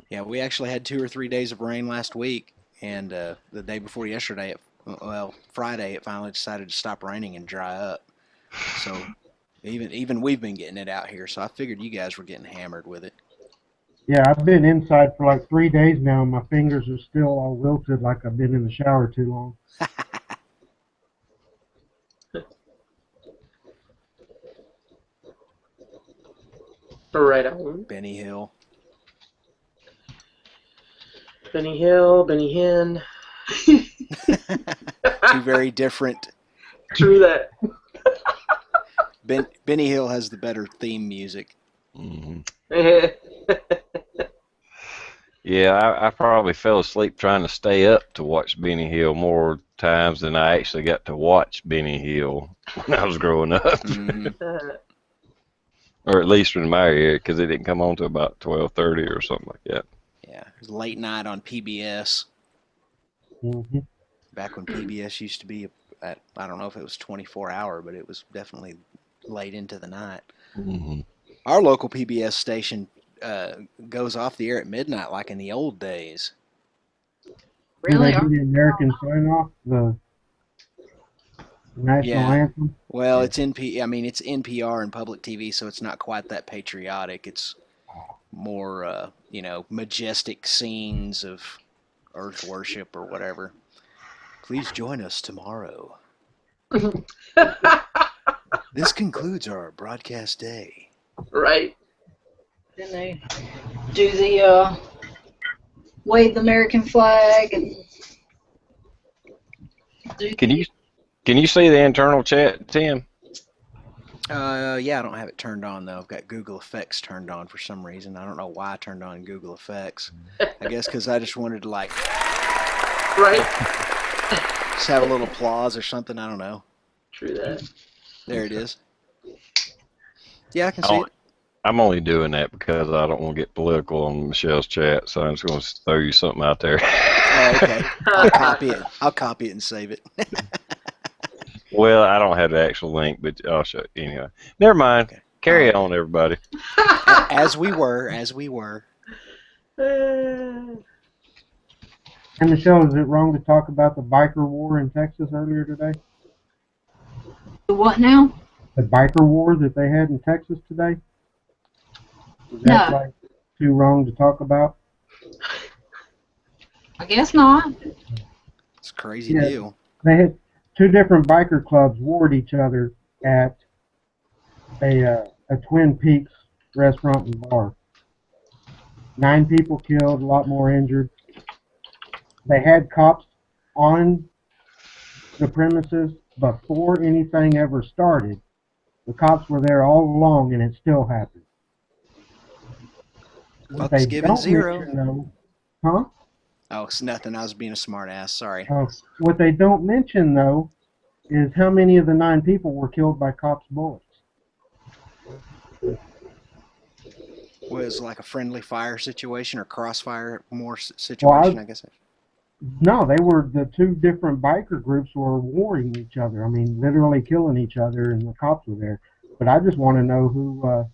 Yeah, we actually had 2 or 3 days of rain last week, and the day before yesterday, Friday, it finally decided to stop raining and dry up. So even we've been getting it out here. So I figured you guys were getting hammered with it. Yeah, I've been inside for like 3 days now, and my fingers are still all wilted like I've been in the shower too long. Right on. Benny Hill. Benny Hill, Benny Hinn. Two very different. True that. Benny Hill has the better theme music. Mm-hmm. Yeah, I probably fell asleep trying to stay up to watch Benny Hill more times than I actually got to watch Benny Hill when I was growing up. Mm-hmm. Or at least in my area, because it didn't come on to about 12:30 or something like that. Yeah, it was late night on PBS. Mm-hmm. Back when PBS used to be at, I don't know if it was 24-hour, but it was definitely late into the night. Mm-hmm. Our local PBS station goes off the air at midnight, like in the old days. Really? Do they do the American sign off, the national Yeah. anthem? Well, it's it's NPR and public TV, so it's not quite that patriotic. It's more, majestic scenes of earth worship or whatever. Please join us tomorrow. This concludes our broadcast day. Right. Then they do the wave the American flag and do Can you see the internal chat, Tim? Yeah, I don't have it turned on though. I've got Google Effects turned on for some reason. I don't know why I turned on Google Effects. I guess because I just wanted to right. just have a little applause or something. I don't know. True that. There it is. Yeah, I can see it. I'm only doing that because I don't want to get political on Michelle's chat, so I'm just going to throw you something out there. Oh, okay. I'll copy it and save it. Well, I don't have the actual link, but I'll show you anyway. Never mind. Okay. Carry on, everybody. As we were. And Michelle, is it wrong to talk about the biker war in Texas earlier today? what now? The biker war that they had in Texas today? Is that No. like too wrong to talk about? I guess not. It's a crazy deal. They had two different biker clubs warred each other at a Twin Peaks restaurant and bar. 9 people killed, a lot more injured. They had cops on the premises before anything ever started. The cops were there all along, and it still happened. What Fuck's they given don't zero. mention, though, huh? Oh, it's nothing. I was being a smart ass. Sorry. What they don't mention, though, is how many of the 9 people were killed by cops' bullets. Was like a friendly fire situation or crossfire more situation, I guess. No, they were the two different biker groups were warring each other. I mean, literally killing each other, and the cops were there. But I just want to know who.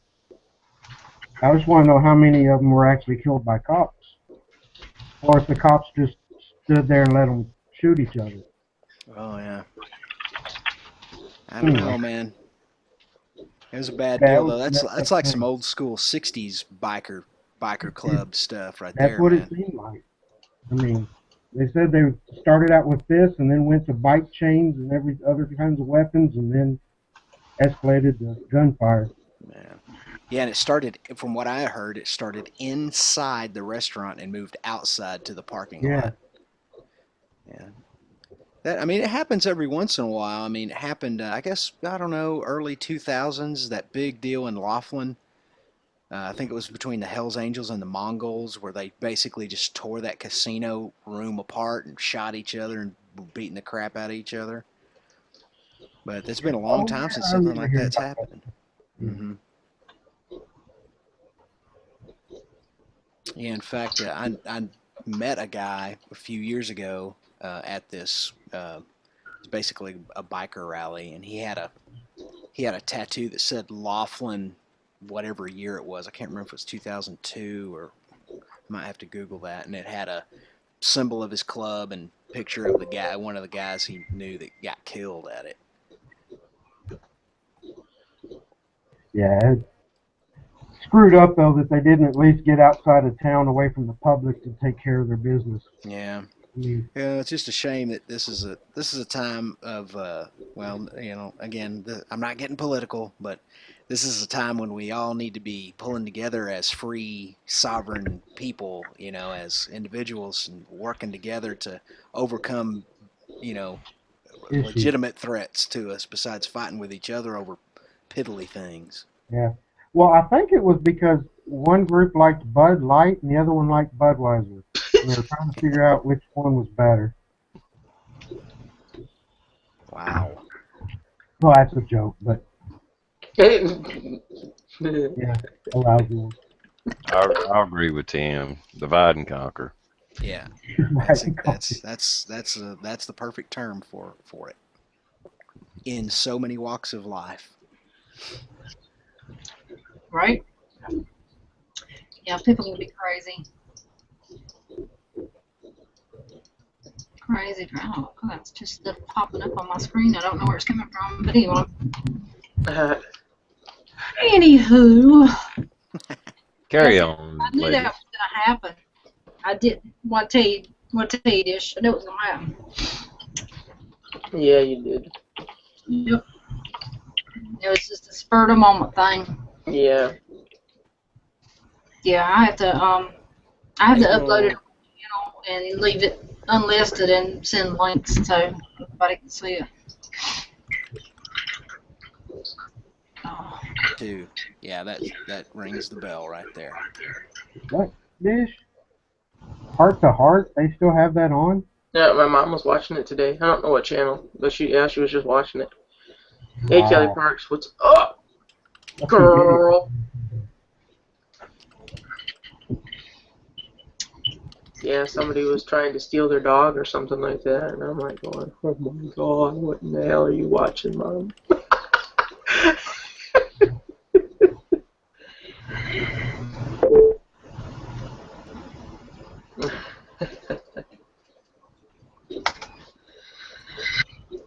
I just want to know how many of them were actually killed by cops, or if the cops just stood there and let them shoot each other. Oh yeah. I don't know, man. It was a bad deal though. That's like some old school '60s biker club stuff right there. That's what it seemed like. I mean, they said they started out with this, and then went to bike chains and every other kinds of weapons, and then escalated to gunfire. Yeah, and it started, from what I heard, it started inside the restaurant and moved outside to the parking lot. Yeah. It happens every once in a while. I mean, it happened, I guess, I don't know, early 2000s, that big deal in Laughlin. I think it was between the Hells Angels and the Mongols, where they basically just tore that casino room apart and shot each other and were beating the crap out of each other. But it's been a long time since something like that's happened. Mm-hmm. Yeah, in fact, I met a guy a few years ago at this. It's basically a biker rally, and he had a tattoo that said Laughlin, whatever year it was. I can't remember if it was 2002 or I might have to Google that. And it had a symbol of his club and picture of the guy, one of the guys he knew that got killed at it. Yeah, it's screwed up though that they didn't at least get outside of town, away from the public, to take care of their business. Yeah. I mean, Yeah, it's just a shame that this is a time of again, I'm not getting political, but this is a time when we all need to be pulling together as free, sovereign people, as individuals, and working together to overcome, issues. legitimate threats to us besides fighting with each other over piddly things. Yeah. Well, I think it was because one group liked Bud Light and the other one liked Budweiser. And they were trying to figure out which one was better. Wow. Well, that's a joke, but Yeah. a lousy one. I agree with Tim. Divide and conquer. Yeah. That's the perfect term for it. In so many walks of life. Right? Yeah, people can be crazy. Crazy. Oh, that's just popping up on my screen. I don't know where it's coming from, but anyway. Anywho. Carry on, I knew ladies. that was going to happen. I didn't want to tell you this. I knew it was going to happen. Yeah, you did. Yep. It was just a spur of the moment thing. Yeah. Yeah, I have to upload it on the channel and leave it unlisted and send links so everybody can see it. Oh. Too. Yeah, that rings the bell right there. What dish? Heart to Heart? They still have that on? Yeah, my mom was watching it today. I don't know what channel, but she was just watching it. Hey, Kelly Parks, what's up, girl? Yeah, somebody was trying to steal their dog or something like that, and I'm like going, oh my god, what in the hell are you watching, Mom?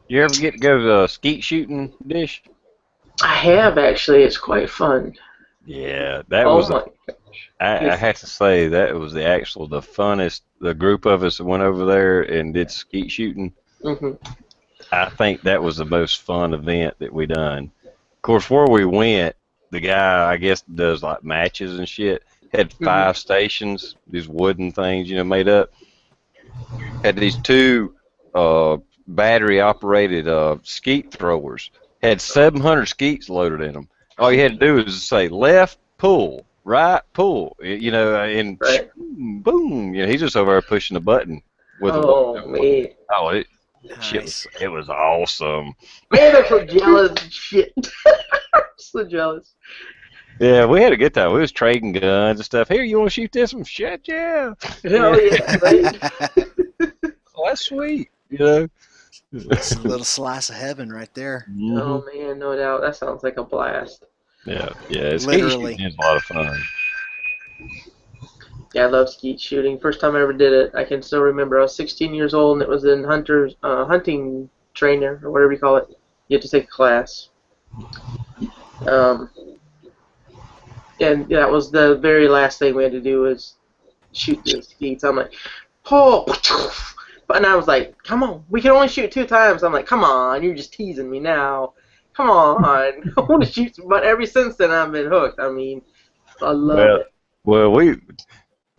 You ever get to go to the skeet shooting dish? I have, actually. It's quite fun. Yeah, that Oh was. my I have to say that was the funnest. The group of us that went over there and did skeet shooting. Mm-hmm. I think that was the most fun event that we done. Of course, where we went, the guy I guess does like matches and shit. Had 5 stations, these wooden things, made up. Had these 2 battery operated skeet throwers. Had 700 skeets loaded in them. All you had to do was say left, pull, right, pull. And Right. boom. He's just over there pushing the button with man. Nice. It was awesome. Man, I'm so jealous and shit. I'm so jealous. Yeah, we had a good time. We was trading guns and stuff. Here, you want to shoot this one? Shit, yeah. Hell yeah, right? Oh, that's sweet. It's a little slice of heaven right there. Oh man, no doubt. That sounds like a blast. Yeah. It's Literally. It's a lot of fun. Yeah, I love skeet shooting. First time I ever did it, I can still remember. I was 16 years old, and it was in hunting trainer, or whatever you call it. You had to take a class. And that was the very last thing we had to do was shoot the skeets. I'm like, pull, and I was like, come on, we can only shoot 2 times. I'm like, come on, you're just teasing me now. Come on, I want to shoot. But ever since then, I've been hooked. I mean, I love it. Well,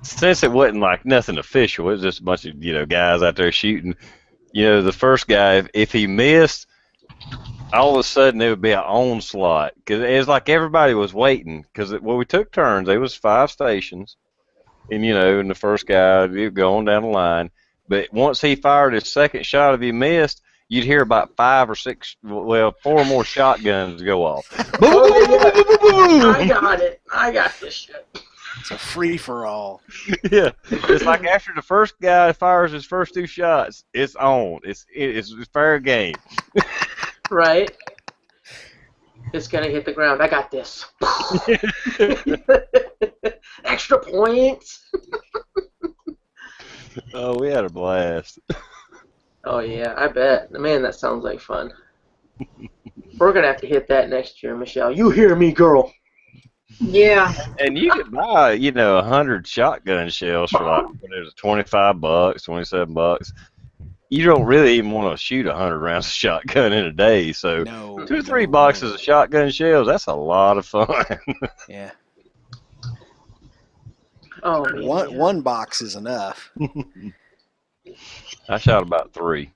since it wasn't like nothing official, it was just a bunch of guys out there shooting. The first guy, if he missed, all of a sudden there would be an onslaught because it was like everybody was waiting because we took turns. There was 5 stations, and and the first guy going down the line. But once he fired his second shot, if he missed, you'd hear about 5 or 6, 4 more shotguns go off. I got it. I got this shit. It's a free-for-all. Yeah, it's like after the first guy fires his first 2 shots, it's on. It's fair game. Right? It's gonna hit the ground. I got this. Extra points. Oh, we had a blast. Oh yeah, I bet. Man, that sounds like fun. We're gonna have to hit that next year, Michelle. You hear me, girl? Yeah. And you could buy, 100 shotgun shells for like $25, $27. You don't really even want to shoot 100 rounds of shotgun in a day, so 2 or 3 boxes of shotgun shells, that's a lot of fun. Yeah. Oh man. One box is enough. I shot about 3.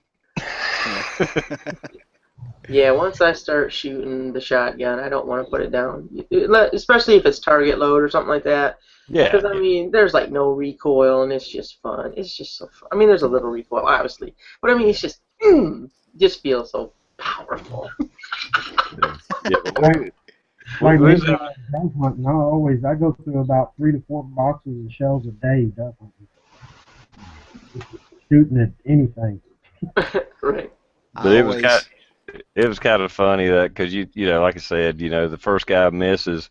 Yeah, once I start shooting the shotgun, I don't want to put it down, especially if it's target load or something like that. Yeah. Because, I mean, there's like no recoil, and it's just fun. It's just so fun. I mean, there's a little recoil, obviously. But, I mean, it's just feels so powerful. Yeah, Like me, who's dove hunting, I go through about 3 to 4 boxes of shells a day dove hunting. Shooting at anything. Right. But it was kind of funny that because you know, like I said, you know, the first guy misses,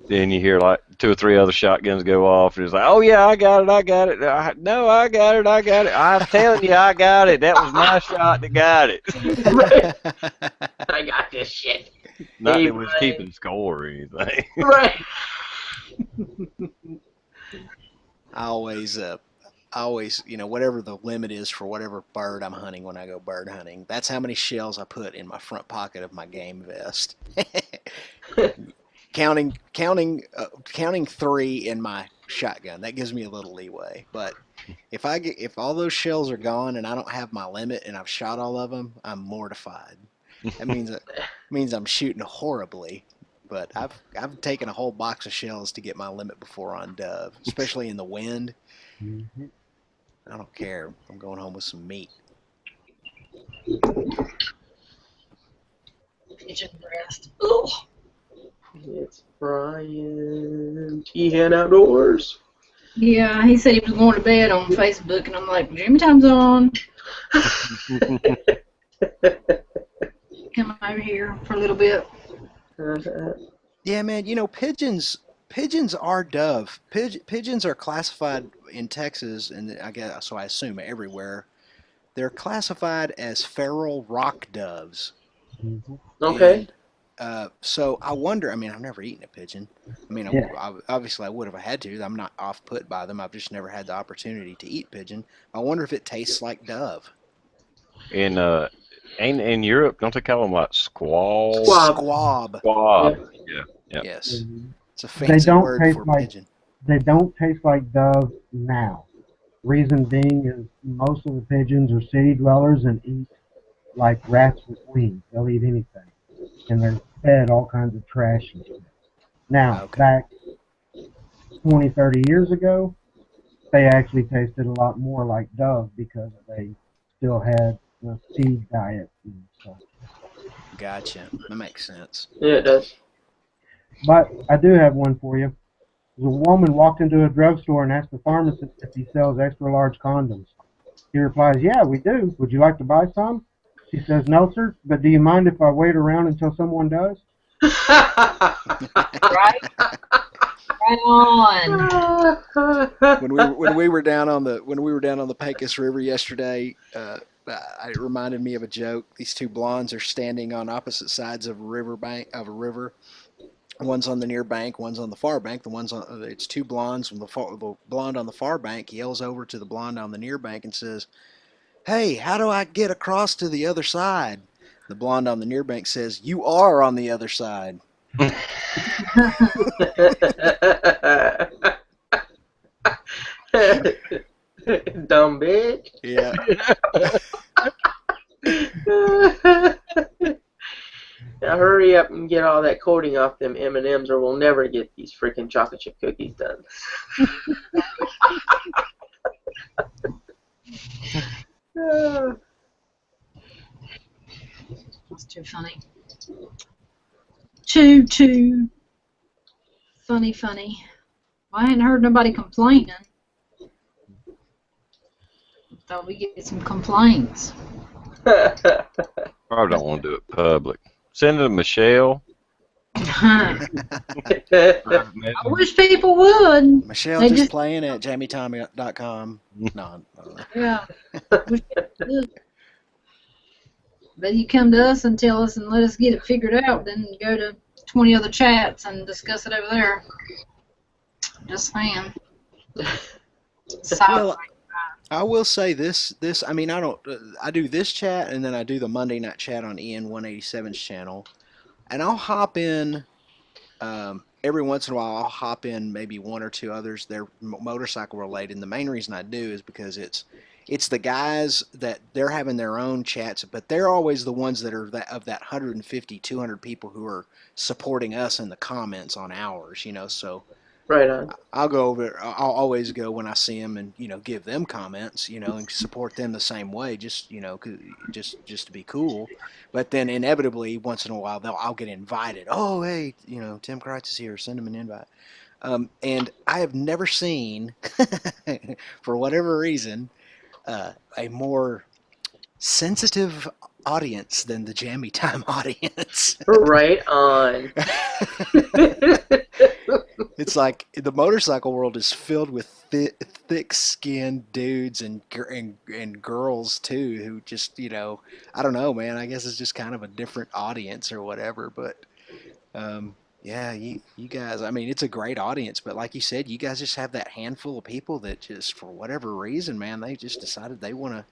then you hear like 2 or 3 other shotguns go off, and it's like, oh yeah, I got it. No, I got it. I'm telling you, I got it. That was my shot that got it. Right. I got this shit. Not Hey, that it was Brian. keeping score or anything. Right. I always, whatever the limit is for whatever bird I'm hunting when I go bird hunting, that's how many shells I put in my front pocket of my game vest. counting 3 in my shotgun, that gives me a little leeway. But if all those shells are gone and I don't have my limit and I've shot all of them, I'm mortified. That means I'm shooting horribly. But I've taken a whole box of shells to get my limit before on dove, especially in the wind. Mm-hmm. I don't care. I'm going home with some meat. Pigeon breast. Ugh. It's Brian T-Hen Outdoors. Yeah, he said he was going to bed on Facebook, and I'm like, Jammy Time's on. Come over here for a little bit. Yeah, man. You know, pigeons are dove. Pigeons are classified in Texas, and I guess so. I assume everywhere. They're classified as feral rock doves. Mm-hmm. Okay. And so I wonder. I mean, I've never eaten a pigeon. I mean, Yeah. obviously I would if I had to. I'm not off put by them. I've just never had the opportunity to eat pigeon. I wonder if it tastes like dove. In Europe, don't they call them like squall? Squab. Squab. Squab. Yep. Yeah. Yes, Mm-hmm. it's a They fancy don't word taste for like pigeon. dove now. Reason being is most of the pigeons are city dwellers and eat like rats with wings. They'll eat anything, and they're fed all kinds of trash and shit. Now, Okay. back 20, 30 years ago, they actually tasted a lot more like dove because they still had the seed diet and stuff. Gotcha. That makes sense. Yeah, it does. But I do have one for you. A woman walked into a drugstore and asked the pharmacist if he sells extra large condoms. He replies, "Yeah, we do. Would you like to buy some?" She says, "No, sir, but do you mind if I wait around until someone does?" Right? Right on. When we were down on the Pecos River yesterday, it reminded me of a joke. These two blondes are standing on opposite sides of a river. One's on the near bank, one's on the far bank. It's two blondes. The blonde on the far bank yells over to the blonde on the near bank and says, "Hey, how do I get across to the other side?" The blonde on the near bank says, "You are on the other side." Dumb bitch. Yeah. Now hurry up and get all that coating off them M&Ms, or we'll never get these freaking chocolate chip cookies done. That's too funny. Too funny. Well, I hadn't heard nobody complaining. Thought we get some complaints. Probably don't want to do it public. Send it to Michelle. I wish people would. Michelle They just playing at JammyTime.com. No. Yeah. Wish people would. But you come to us and tell us and let us get it figured out, then go to 20 other chats and discuss it over there. Just saying. Well, I will say this. I mean, I do this chat, and then I do the Monday night chat on Ian 187's channel, and I'll hop in every once in a while. I'll hop in maybe one or two others. They're motorcycle related. And the main reason I do is because it's the guys that they're having their own chats, but they're always the ones that are of that 150, 200 people who are supporting us in the comments on ours, so Right on. I'll go over. I'll always go when I see them and give them comments, and support them the same way, just just to be cool. But then inevitably, once in a while, I'll get invited. Oh, hey, Tim Kreitz is here. Send him an invite. And I have never seen, for whatever reason, a more sensitive audience than the Jammy Time audience. Right on. It's like the motorcycle world is filled with thick-skinned dudes and girls too, who just I don't know, man. I guess it's just kind of a different audience or whatever. But yeah, you guys. I mean, it's a great audience, but like you said, you guys just have that handful of people that just, for whatever reason, man, they just decided they want to.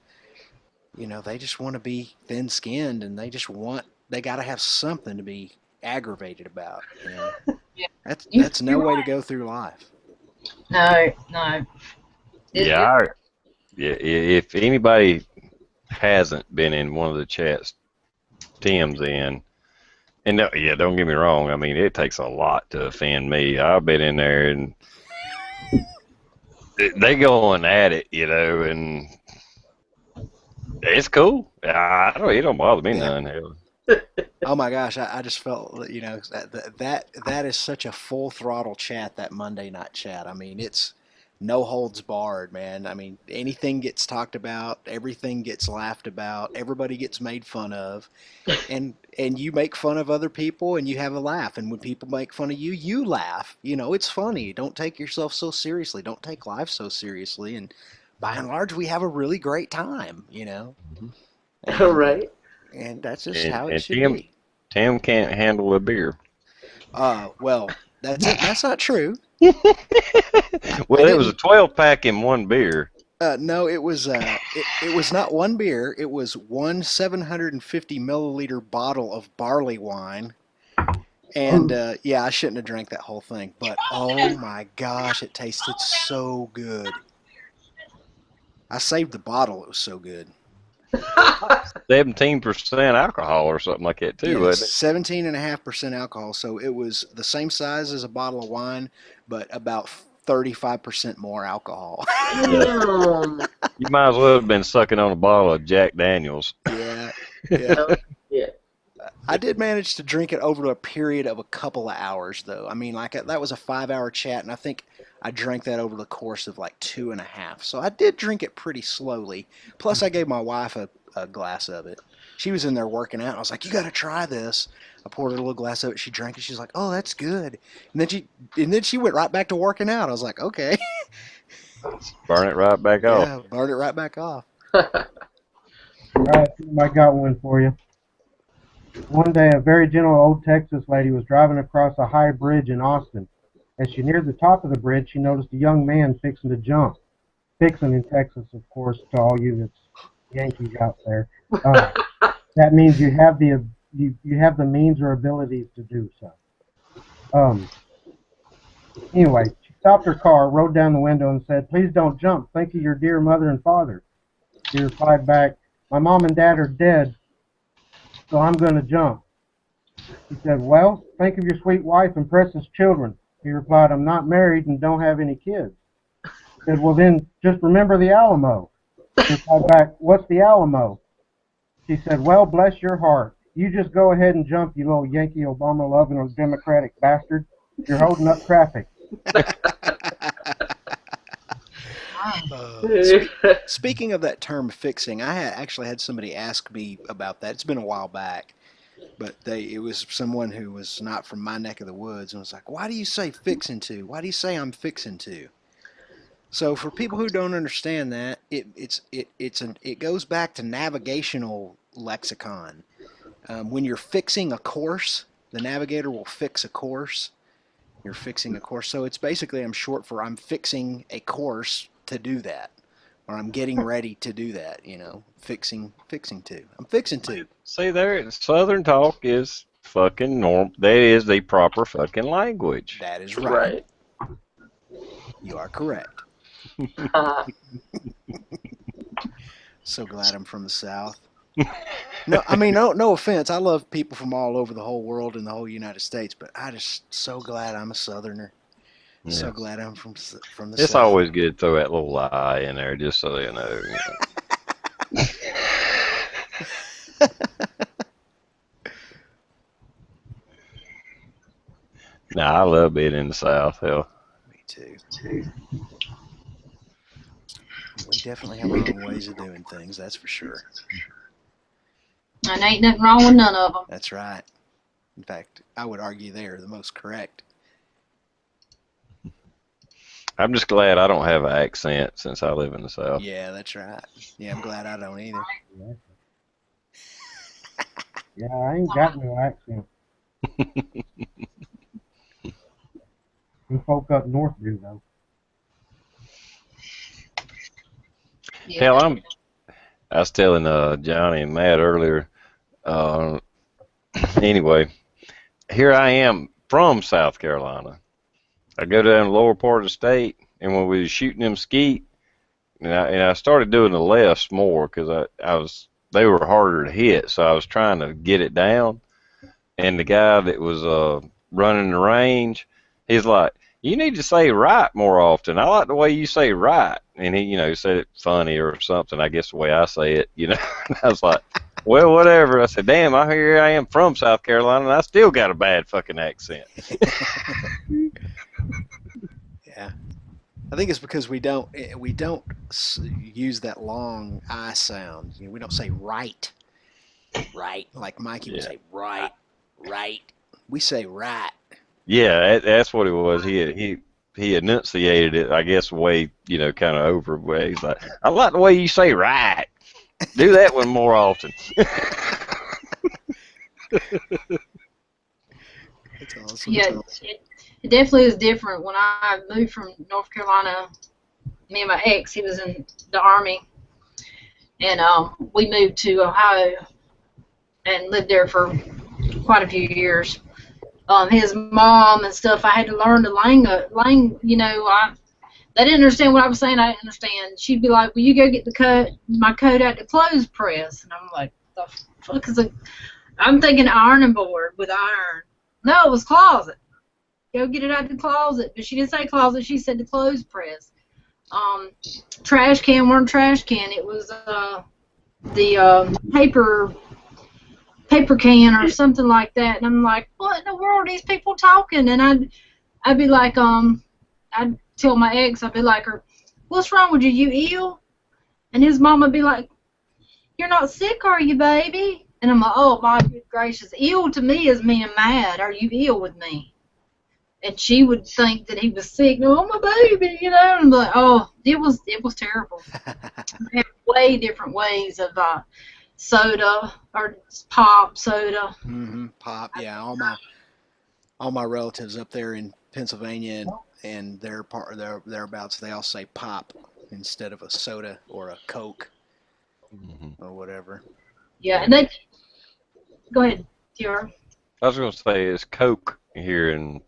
They just want to be thin-skinned, and they got to have something to be aggravated about. Yeah. That's no way to go through life. No. Yeah, if anybody hasn't been in one of the chats Tim's in, and don't get me wrong, I mean, it takes a lot to offend me. I've been in there, and they going at it, and it's cool. It don't bother me none. Hell. Oh my gosh, I just felt that is such a full throttle chat, that Monday night chat. I mean, it's no holds barred, man. I mean, anything gets talked about, everything gets laughed about, everybody gets made fun of, and you make fun of other people and you have a laugh. And when people make fun of you, you laugh. It's funny. Don't take yourself so seriously. Don't take life so seriously. And by and large, we have a really great time. And, Right. and that's just how it And should be. Tim can't handle a beer. Well, that's not true. Well, it was a 12-pack in one beer. No, it was it was not one beer. It was one 750 milliliter bottle of barley wine. And yeah, I shouldn't have drank that whole thing, but oh my gosh, it tasted so good. I saved the bottle. It was so good. 17% alcohol or something like that too, Yeah, wasn't 17.5% alcohol. So it was the same size as a bottle of wine, but about 35% more alcohol. Damn. it? You might as well have been sucking on a bottle of Jack Daniels. Yeah. Yeah. I did manage to drink it over a period of a couple of hours, though. I mean, that was a 5-hour chat, and I think I drank that over the course of like 2.5. So I did drink it pretty slowly. Plus, I gave my wife a glass of it. She was in there working out. I was like, "You got to try this." I poured her a little glass of it. She drank it. She's like, "Oh, that's good." And then she went right back to working out. I was like, "Okay." Burn it right back off. Yeah, burned it right back off. All right, I got one for you. One day, a very gentle old Texas lady was driving across a high bridge in Austin. As she neared the top of the bridge, she noticed a young man fixing to jump. Fixing in Texas, of course, to all you that's Yankees out there. That means you have the means or abilities to do so. Anyway, she stopped her car, rolled down the window, and said, "Please don't jump. Think of your dear mother and father." He replied back, "My mom and dad are dead, so I'm going to jump." He said, "Well, think of your sweet wife and precious children." He replied, "I'm not married and don't have any kids." He said, "Well, then just remember the Alamo." He replied back, "What's the Alamo?" She said, "Well, bless your heart. You just go ahead and jump, you little Yankee Obama-loving or Democratic bastard. You're holding up traffic." Speaking of that term fixing, I actually had somebody ask me about that. It's been a while back, but it was someone who was not from my neck of the woods and was like, "Why do you say fixing to? Why do you say I'm fixing to?" So for people who don't understand that, it goes back to navigational lexicon. When you're fixing a course, the navigator will fix a course. You're fixing a course. So it's basically, I'm short for I'm fixing a course to do that. Or I'm getting ready to do that, fixing to. I'm fixing to. See there, Southern talk is fucking normal. That is the proper fucking language. That is right. Right. You are correct. So glad I'm from the South. No, I mean, no offense. I love people from all over the whole world and the whole United States, but I just so glad I'm a Southerner. Yeah. So glad I'm from the It's South. always good to throw that little lie in there, just so you know. Nah, I love being in the South. Hell. Me too. We definitely have our own ways of doing things, that's for sure. And ain't nothing wrong with none of them. That's right. In fact, I would argue they are the most correct. I'm just glad I don't have an accent since I live in the South. Yeah, that's right. Yeah, I'm glad I don't either. Yeah, I ain't got no accent. Some folk up north do, though. Yeah. Hell, I was telling Johnny and Matt earlier. Anyway, here I am from South Carolina. I go down the lower part of the state, and when we was shooting them skeet, and I started doing the lefts more because they were harder to hit, so I was trying to get it down. And the guy that was running the range, he's like, "You need to say right more often. I like the way you say right." And he, said it funny or something. I guess the way I say it, I was like, "Well, whatever." I said, "Damn, here I am from South Carolina, and I still got a bad fucking accent." Yeah, I think it's because we don't use that long I sound. We don't say right, like Mikey would say right. We say right. Yeah, that's what it was. He enunciated it, I guess, way kind of over way. He's like, "I like the way you say right. Do that one more often." That's awesome. Yeah, it definitely is different. When I moved from North Carolina, me and my ex, he was in the Army, and we moved to Ohio and lived there for quite a few years. His mom and stuff, I had to learn the language. They didn't understand what I was saying. I didn't understand. She'd be like, "Will you go get my coat out the clothes press?" And I'm like, "The fuck is it?" I'm thinking ironing board with iron. No, it was closet. Go get it out the closet. But she didn't say closet. She said the clothes press. Trash can weren't trash can. It was the paper can or something like that. And I'm like, what in the world are these people talking? And I'd be like, I'd tell my ex, I'd be like, "What's wrong with you? You ill?" And his mom would be like, "You're not sick, are you, baby?" And I'm like, "Oh my good gracious, ill to me is meaning mad. Are you ill with me?" And she would think that he was sick. "Oh my baby," And I'm like, oh, it was terrible. They have way different ways of soda or pop soda. Mm-hmm. Pop, yeah. All my relatives up there in Pennsylvania and thereabouts, they all say pop instead of a soda or a Coke or whatever. Yeah, and they go ahead, Tiara. I was gonna say it's Coke here in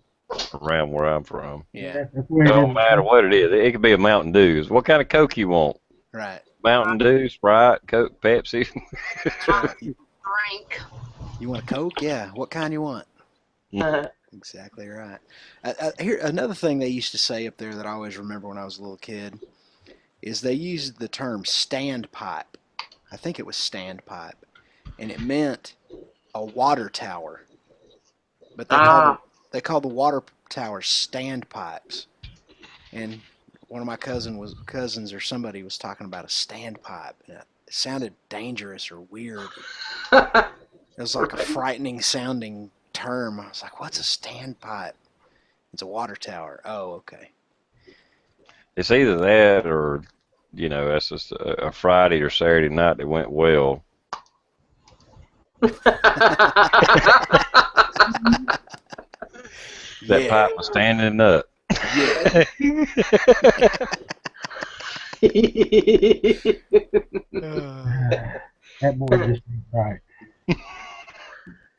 around where I'm from. Yeah. That's It don't matter what it is. It could be a Mountain Dew. What kind of Coke you want? Right. Mountain Dew, Sprite, Coke, Pepsi. Drink. You want a Coke? Yeah. What kind you want? Exactly right. Here, another thing they used to say up there that I always remember when I was a little kid is they used the term standpipe. I think it was standpipe, and it meant a water tower. But they called the water towers standpipes. And one of my cousins or somebody was talking about a standpipe, and it sounded dangerous or weird. It was like a frightening sounding term. I was like, "What's a standpipe?" It's a water tower. Oh, okay. It's either that or, that's just a Friday or Saturday night that went well. That pipe was standing up. Yeah. That boy just ain't right.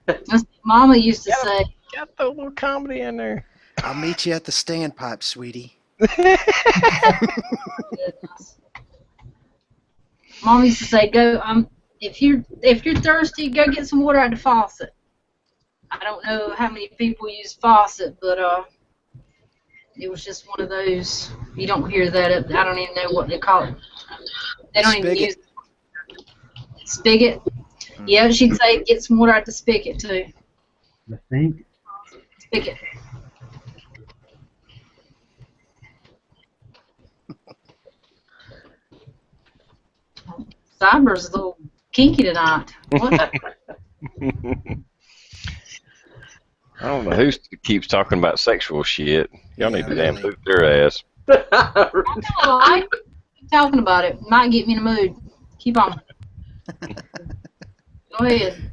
That's what Mama used to say. Got the little comedy in there. I'll meet you at the standpipe, sweetie. Mom used to say, "Go. If you're thirsty, go get some water out the faucet." I don't know how many people use faucet, but it was just one of those. You don't hear that. I don't even know what they call it. They don't even use spigot. Yeah, she'd say, "Get some water out the spigot too." The sink. Spigot. Cyber's a little kinky tonight. What? I don't know who keeps talking about sexual shit. Y'all need to damn really. boot their ass. I like talking about it. Might get me in the mood. Keep on. Go ahead.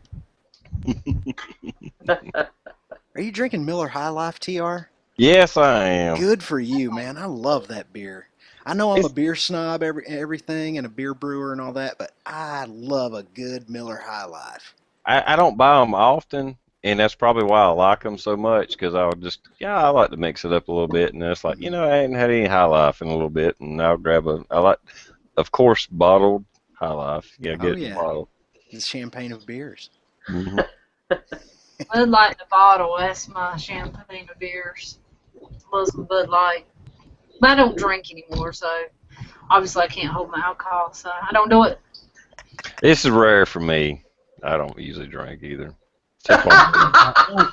Are you drinking Miller High Life, TR? Yes, I am. Good for you, man. I love that beer. I know I'm a beer snob, everything, and a beer brewer and all that, but I love a good Miller High Life. I don't buy them often, and that's probably why I like them so much, because I would just, I like to mix it up a little bit, and it's like, I hadn't had any High Life in a little bit, and I'll grab I like, of course, bottled High Life. Yeah, get it bottled. The champagne of beers. Mm-hmm. Bud Light in the bottle, that's my champagne of beers. Love some Bud Light. But I don't drink anymore, so obviously I can't hold my alcohol, so I don't do it. This is rare for me. I don't usually drink either. I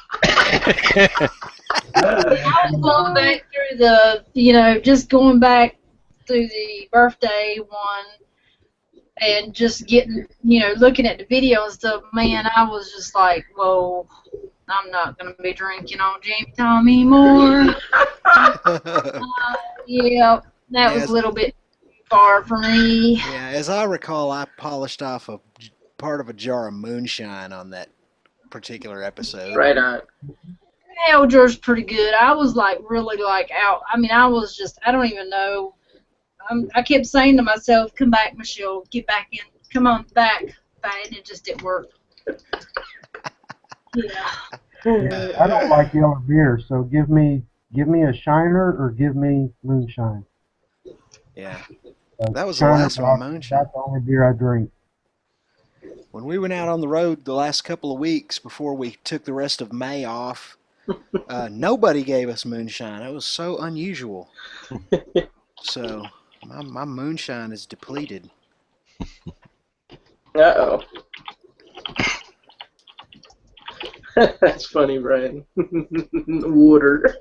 was going back through the, just going back through the birthday one and just getting, looking at the video and stuff, man, I was just like, whoa, I'm not going to be drinking on Jammy Time anymore. Yeah, that was a little bit far for me. Yeah, as I recall, I polished off a part of a jar of moonshine on that particular episode. Right on. Elder's pretty good. I was really out. I mean, I was just, I don't even know. I kept saying to myself, come back, Michelle, get back in. Come on, back. And it just didn't work. Yeah. I don't like yellow beer, so give me a Shiner or give me moonshine. Yeah. That was Shiner, the last one, moonshine. That's the only beer I drink. When we went out on the road the last couple of weeks before we took the rest of May off, nobody gave us moonshine. It was so unusual. So my moonshine is depleted. Uh-oh. That's funny, Brian. Water.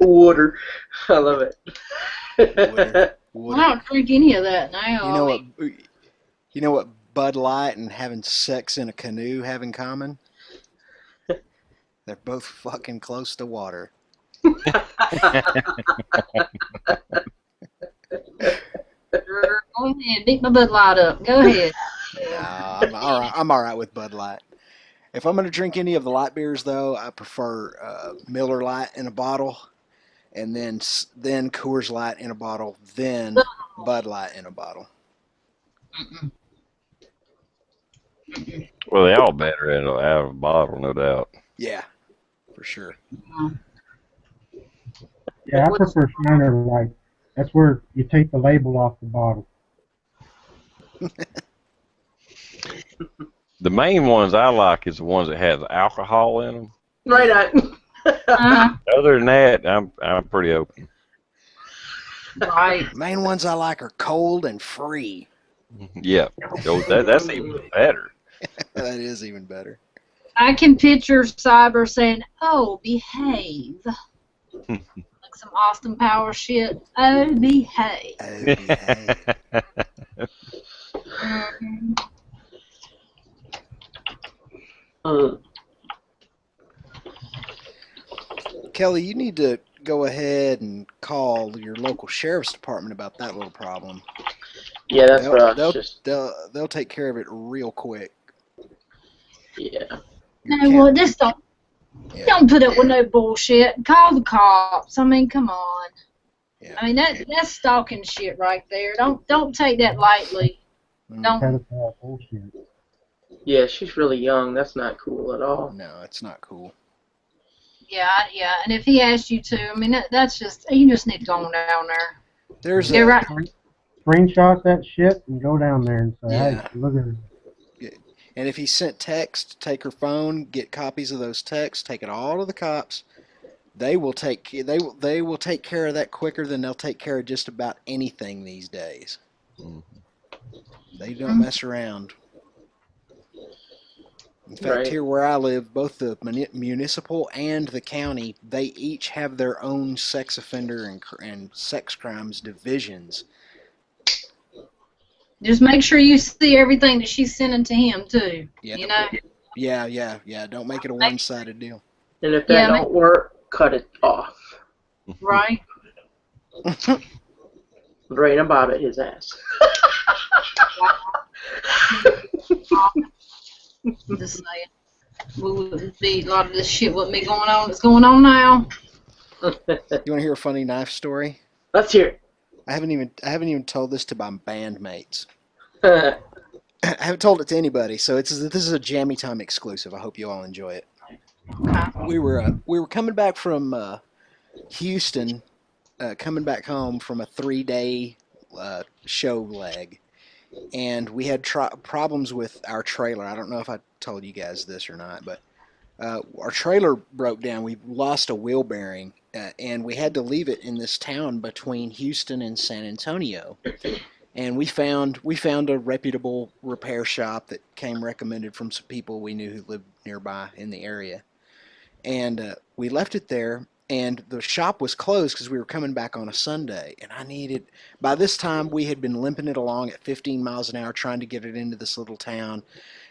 Water. I love it. Water. I don't drink any of that now. You know what Bud Light and having sex in a canoe have in common? They're both fucking close to water. Go ahead, beat my Bud Light up. Go ahead. I'm all right with Bud Light. If I'm going to drink any of the light beers, though, I prefer Miller Light in a bottle, and then Coors Light in a bottle, then Bud Light in a bottle. Well, they all better out of a bottle, no doubt. Yeah, for sure. Yeah, I prefer Shiner Light. That's where you take the label off the bottle. The main ones I like is the ones that have alcohol in them. Right on. Other than that, I'm pretty open. Right. The main ones I like are cold and free. Yeah, that's even better. That is even better. I can picture Cyber saying, "Oh, behave." Like some Austin Power shit. Oh, behave. Oh, behave. Kelly, you need to go ahead and call your local sheriff's department about that little problem. Yeah, that's what I was just... They'll take care of it real quick. Yeah. No, well, just don't put up with no bullshit. Call the cops. I mean, come on. Yeah. I mean, that's stalking shit right there. Don't take that lightly. Don't. Bullshit. Yeah, she's really young. That's not cool at all. No, it's not cool. Yeah. And if he asked you to, I mean, that's just, you just need to go on down there. There's right. screenshot that shit and go down there and say, Yeah. hey, look at it. And if he sent text, take her phone, get copies of those texts, take it all to the cops. They will take care of that quicker than they'll take care of just about anything these days. They don't mess around. In fact, here where I live, both the municipal and the county, they each have their own sex offender and sex crimes divisions. Just make sure you see everything that she's sending to him too. Yeah. You know. Yeah. Don't make it a one-sided deal. And if that don't work, cut it off. Right. Drain a bob at his ass. Just saying. We wouldn't be, a lot of this shit wouldn't be going on. It's going on now. You want to hear a funny knife story? Let's hear it. I haven't even told this to my bandmates. I haven't told it to anybody, so this is a Jammy Time exclusive. I hope you all enjoy it. Okay. We were coming back from Houston, coming back home from a 3-day show leg, and we had problems with our trailer. I don't know if I told you guys this or not, but our trailer broke down. We lost a wheel bearing, and we had to leave it in this town between Houston and San Antonio. And we found a reputable repair shop that came recommended from some people we knew who lived nearby in the area. And we left it there, and the shop was closed because we were coming back on a Sunday. And by this time, we had been limping it along at 15 miles an hour trying to get it into this little town.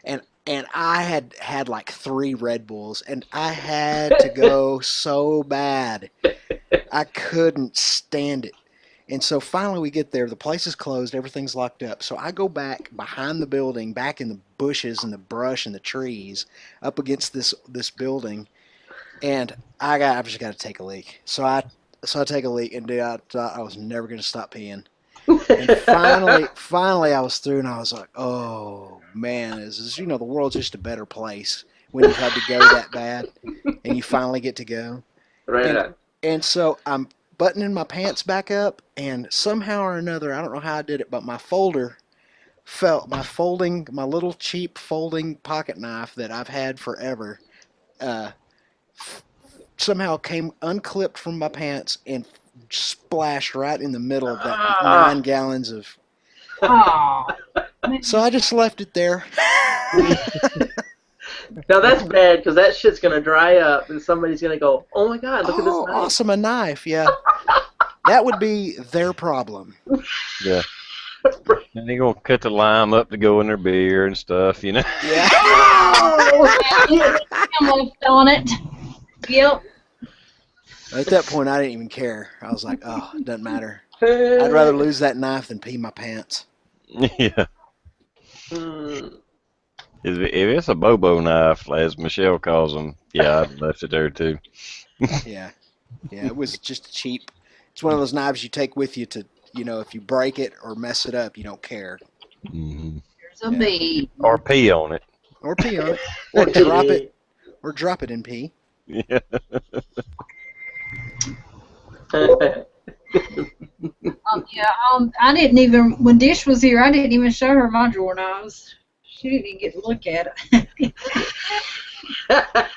And I had like 3 Red Bulls, and I had to go so bad. I couldn't stand it. And so finally we get there. The place is closed. Everything's locked up. So I go back behind the building, back in the bushes and the brush and the trees, up against this building, and I've just got to take a leak. So I take a leak, and dude, I thought I was never going to stop peeing. And finally I was through, and I was like, oh man, the world's just a better place when you've had to go that bad, and you finally get to go. Right. And so I'm buttoning my pants back up, and somehow or another, I don't know how I did it, but my folder fell. My little cheap folding pocket knife that I've had forever, somehow came unclipped from my pants and splashed right in the middle of that 9 gallons of. Oh. So I just left it there. Now that's bad, because that shit's gonna dry up, and somebody's gonna go, "Oh my God, look at this knife!" Awesome, a knife, yeah. That would be their problem. Yeah. And they're gonna cut the lime up to go in their beer and stuff, you know. Yeah. I'm left on it. Yep. At that point, I didn't even care. I was like, oh, it doesn't matter. I'd rather lose that knife than pee my pants. Yeah. If it's a Bobo knife, as Michelle calls them, yeah, I'd left it there too. Yeah, it was just cheap. It's one of those knives you take with you to, if you break it or mess it up, you don't care. Mm-hmm. There's a bee. Or pee on it. Or pee on it. Or drop it. Or drop it in pee. Yeah. I didn't even, when Dish was here, I didn't even show her my drawer knives. She didn't even get to look at it. I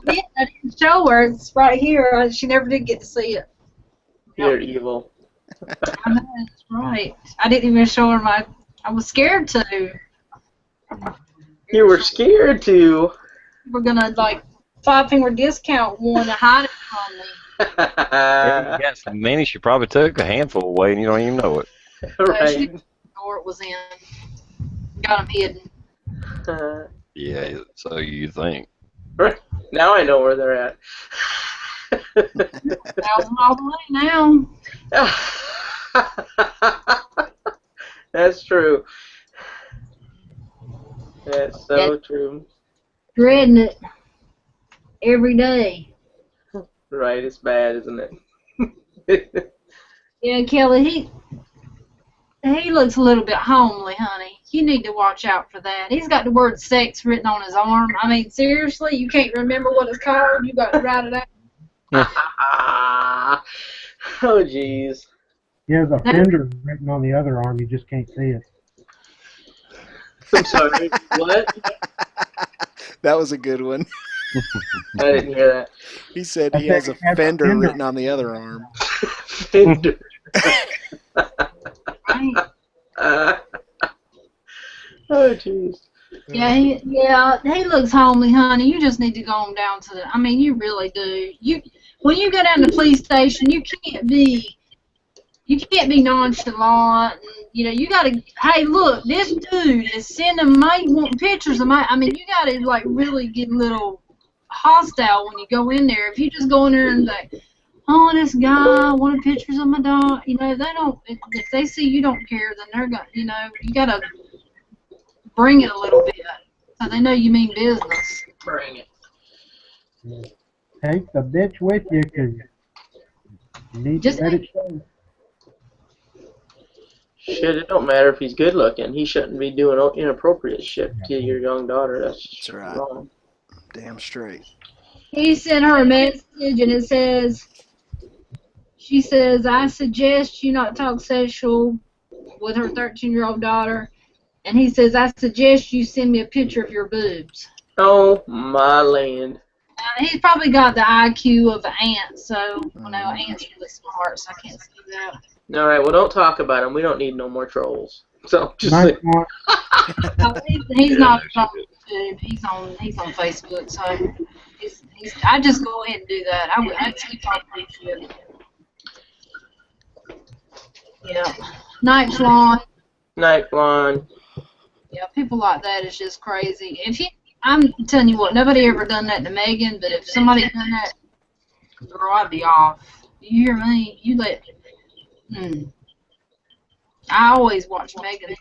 didn't show her. It's right here. She never did get to see it. You're evil. I know, that's right. I didn't even show her I was scared to. You were scared to. We're going to, 5-finger discount one to hide it from me. Yeah, you got so many, she probably took a handful away and you don't even know it. Right. She didn't know where it was in. Got them hidden. Yeah, so you think. Now I know where they're at. $1,000 now. That's true. That's so true. Dreading it every day. Right, it's bad, isn't it? Yeah, Kelly, he looks a little bit homely, honey. You need to watch out for that. He's got the word sex written on his arm. I mean, seriously, you can't remember what it's called? You got to write it out. Oh, jeez. He has a fender written on the other arm. You just can't see it. I'm sorry. What? That was a good one. I didn't hear that. He said he has a fender written on the other arm. Fender. Oh, jeez. Yeah, he looks homely, honey. You just need to go on down to the. I mean, you really do. When you go down to the police station, you can't be nonchalant. And, you gotta. Hey, look, this dude is sending wanting pictures of my. I mean, you gotta like really get a little hostile when you go in there. If you just go in there and like, oh, this guy wanted pictures of my dog. They don't. If they see you don't care, then they're gonna. You gotta bring it a little bit so they know you mean business. Bring it. Take the bitch with you, because you need to let it show. Shit, it don't matter if he's good looking. He shouldn't be doing inappropriate shit to your young daughter. That's right. Wrong. Damn straight. He sent her a message and it says, she says, I suggest you not talk sexual with her 13-year-old daughter. And he says, I suggest you send me a picture of your boobs. Oh, my land. He's probably got the IQ of an ant, so, ants really smart, so I can't see that. All right, well, don't talk about him. We don't need no more trolls. So, just Nice say. one. He's not on YouTube. He's on Facebook, so I just go ahead and do that. I'd probably should. Yeah. Night Blonde. Night Blonde. Yeah, people like that is just crazy. I'm telling you what, nobody ever done that to Megan, but if somebody done that, girl, I'd be off. You hear me? You let. I always watch Megan.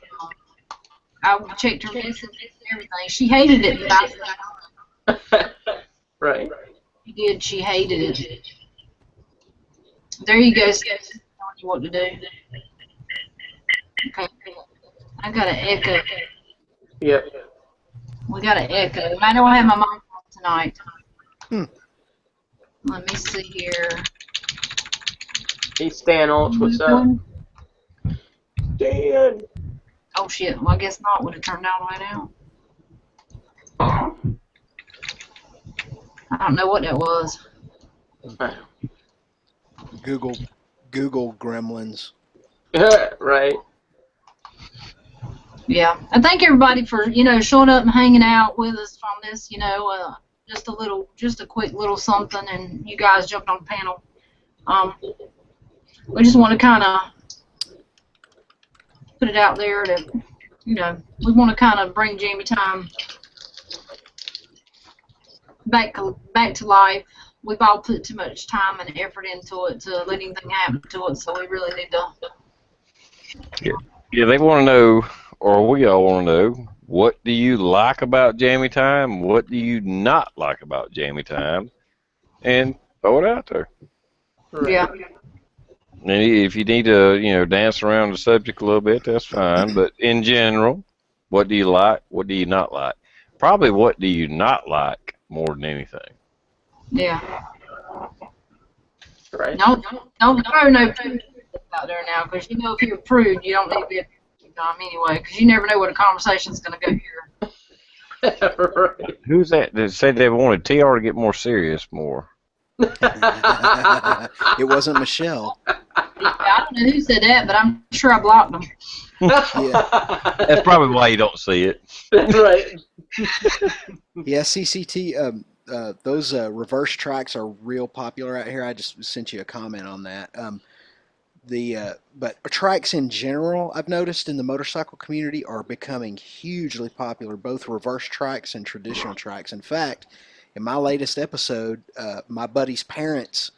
I checked her messages and everything. She hated it, but I Right. She did. She hated it. There you go. Telling you what to do. Okay. I got an echo. Yep. We got an echo. I don't have my mic on tonight. Let me see here. Hey, Stan Ulch, what's up? Dan. Oh shit. Well, I guess not. Would it turned out right now? I don't know what that was. Google Gremlins. Right. Yeah. And thank everybody for, showing up and hanging out with us from this, just a quick little something, and you guys jumped on the panel. We just want to kind of put it out there that, we want to kind of bring Jammy Time back to life. We've all put too much time and effort into it to let anything happen to it, so we really need to. Yeah, they want to know, or we all want to know, what do you like about Jammy Time? What do you not like about Jammy Time? And throw it out there. Right. Yeah. And if you need to, dance around the subject a little bit, that's fine. But in general, what do you like? What do you not like? Probably what do you not like more than anything. Yeah. Right. Don't throw no prude out there now, because if you're a prude, you don't need to be a anyway, because you never know what a conversation's going to go here. Right. Who's that said they wanted TR to get more serious more? It wasn't Michelle. I don't know who said that, but I'm sure I blocked them. Yeah. That's probably why you don't see it. Right. Yeah, CCT, those reverse tracks are real popular out here. I just sent you a comment on that. But trikes in general, I've noticed in the motorcycle community, are becoming hugely popular, both reverse trikes and traditional trikes. In fact, in my latest episode, my buddy's parents,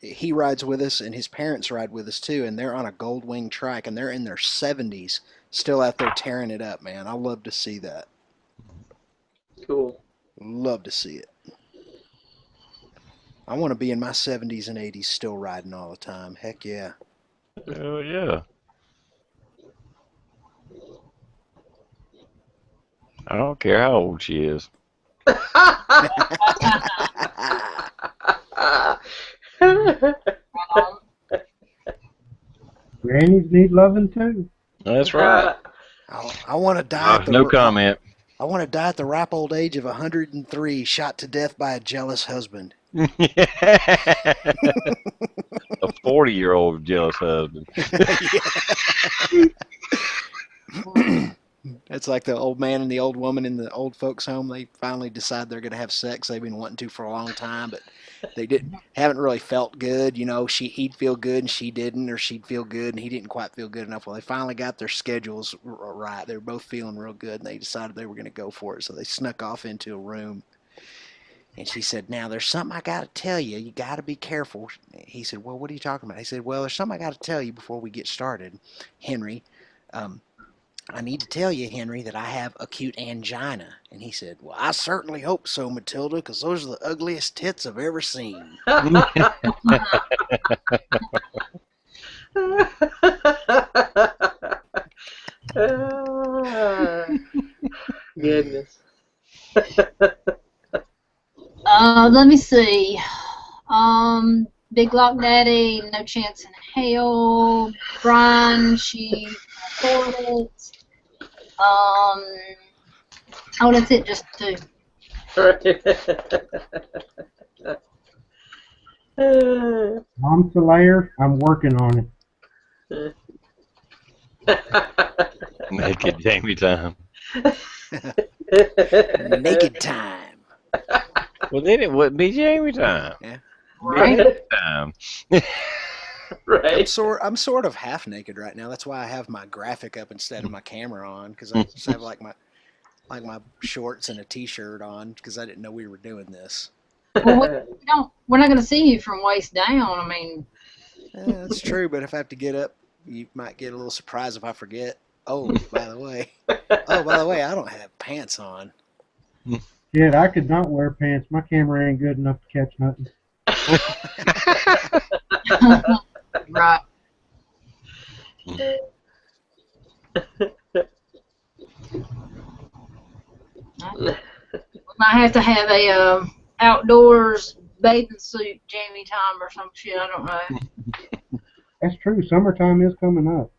he rides with us, and his parents ride with us too, and they're on a gold wing trike, and they're in their 70s, still out there tearing it up, man. I love to see that. Cool. Love to see it. I want to be in my 70s and 80s still riding all the time. Heck yeah. Oh, yeah. I don't care how old she is. Grannies need loving too. That's right. I want to die at the No comment. I want to die at the ripe old age of 103, shot to death by a jealous husband. A 40-year-old jealous husband. It's like the old man and the old woman in the old folks' home. They finally decide they're going to have sex. They've been wanting to for a long time, but they haven't really felt good. You know, he'd feel good and she didn't, or she'd feel good and he didn't quite feel good enough. Well, they finally got their schedules right. They were both feeling real good, and they decided they were going to go for it. So they snuck off into a room. And she said, "Now, there's something I got to tell you. You got to be careful." He said, "Well, what are you talking about?" He said, "Well, there's something I got to tell you before we get started, Henry. I need to tell you, Henry, that I have acute angina." And he said, "Well, I certainly hope so, Matilda, because those are the ugliest tits I've ever seen." Goodness. Let me see. Big Lock Daddy, No Chance in Hell. Brian, she recorded. Oh, that's it, just two. Mom Slayer, I'm working on it. Naked Jammy Time. Naked Time. Well, then it wouldn't be Jammy Time. Yeah. Right. Time. Right. I'm sort of half naked right now. That's why I have my graphic up instead of my camera on, because I just have like my shorts and a t-shirt on, because I didn't know we were doing this. Well, we're not going to see you from waist down. I mean, That's true, but if I have to get up, you might get a little surprised if I forget. Oh, by the way, I don't have pants on. Shit, I could not wear pants. My camera ain't good enough to catch nothing. right. We might have to have a outdoors bathing suit Jammy time or some shit. I don't know. That's true. Summertime is coming up.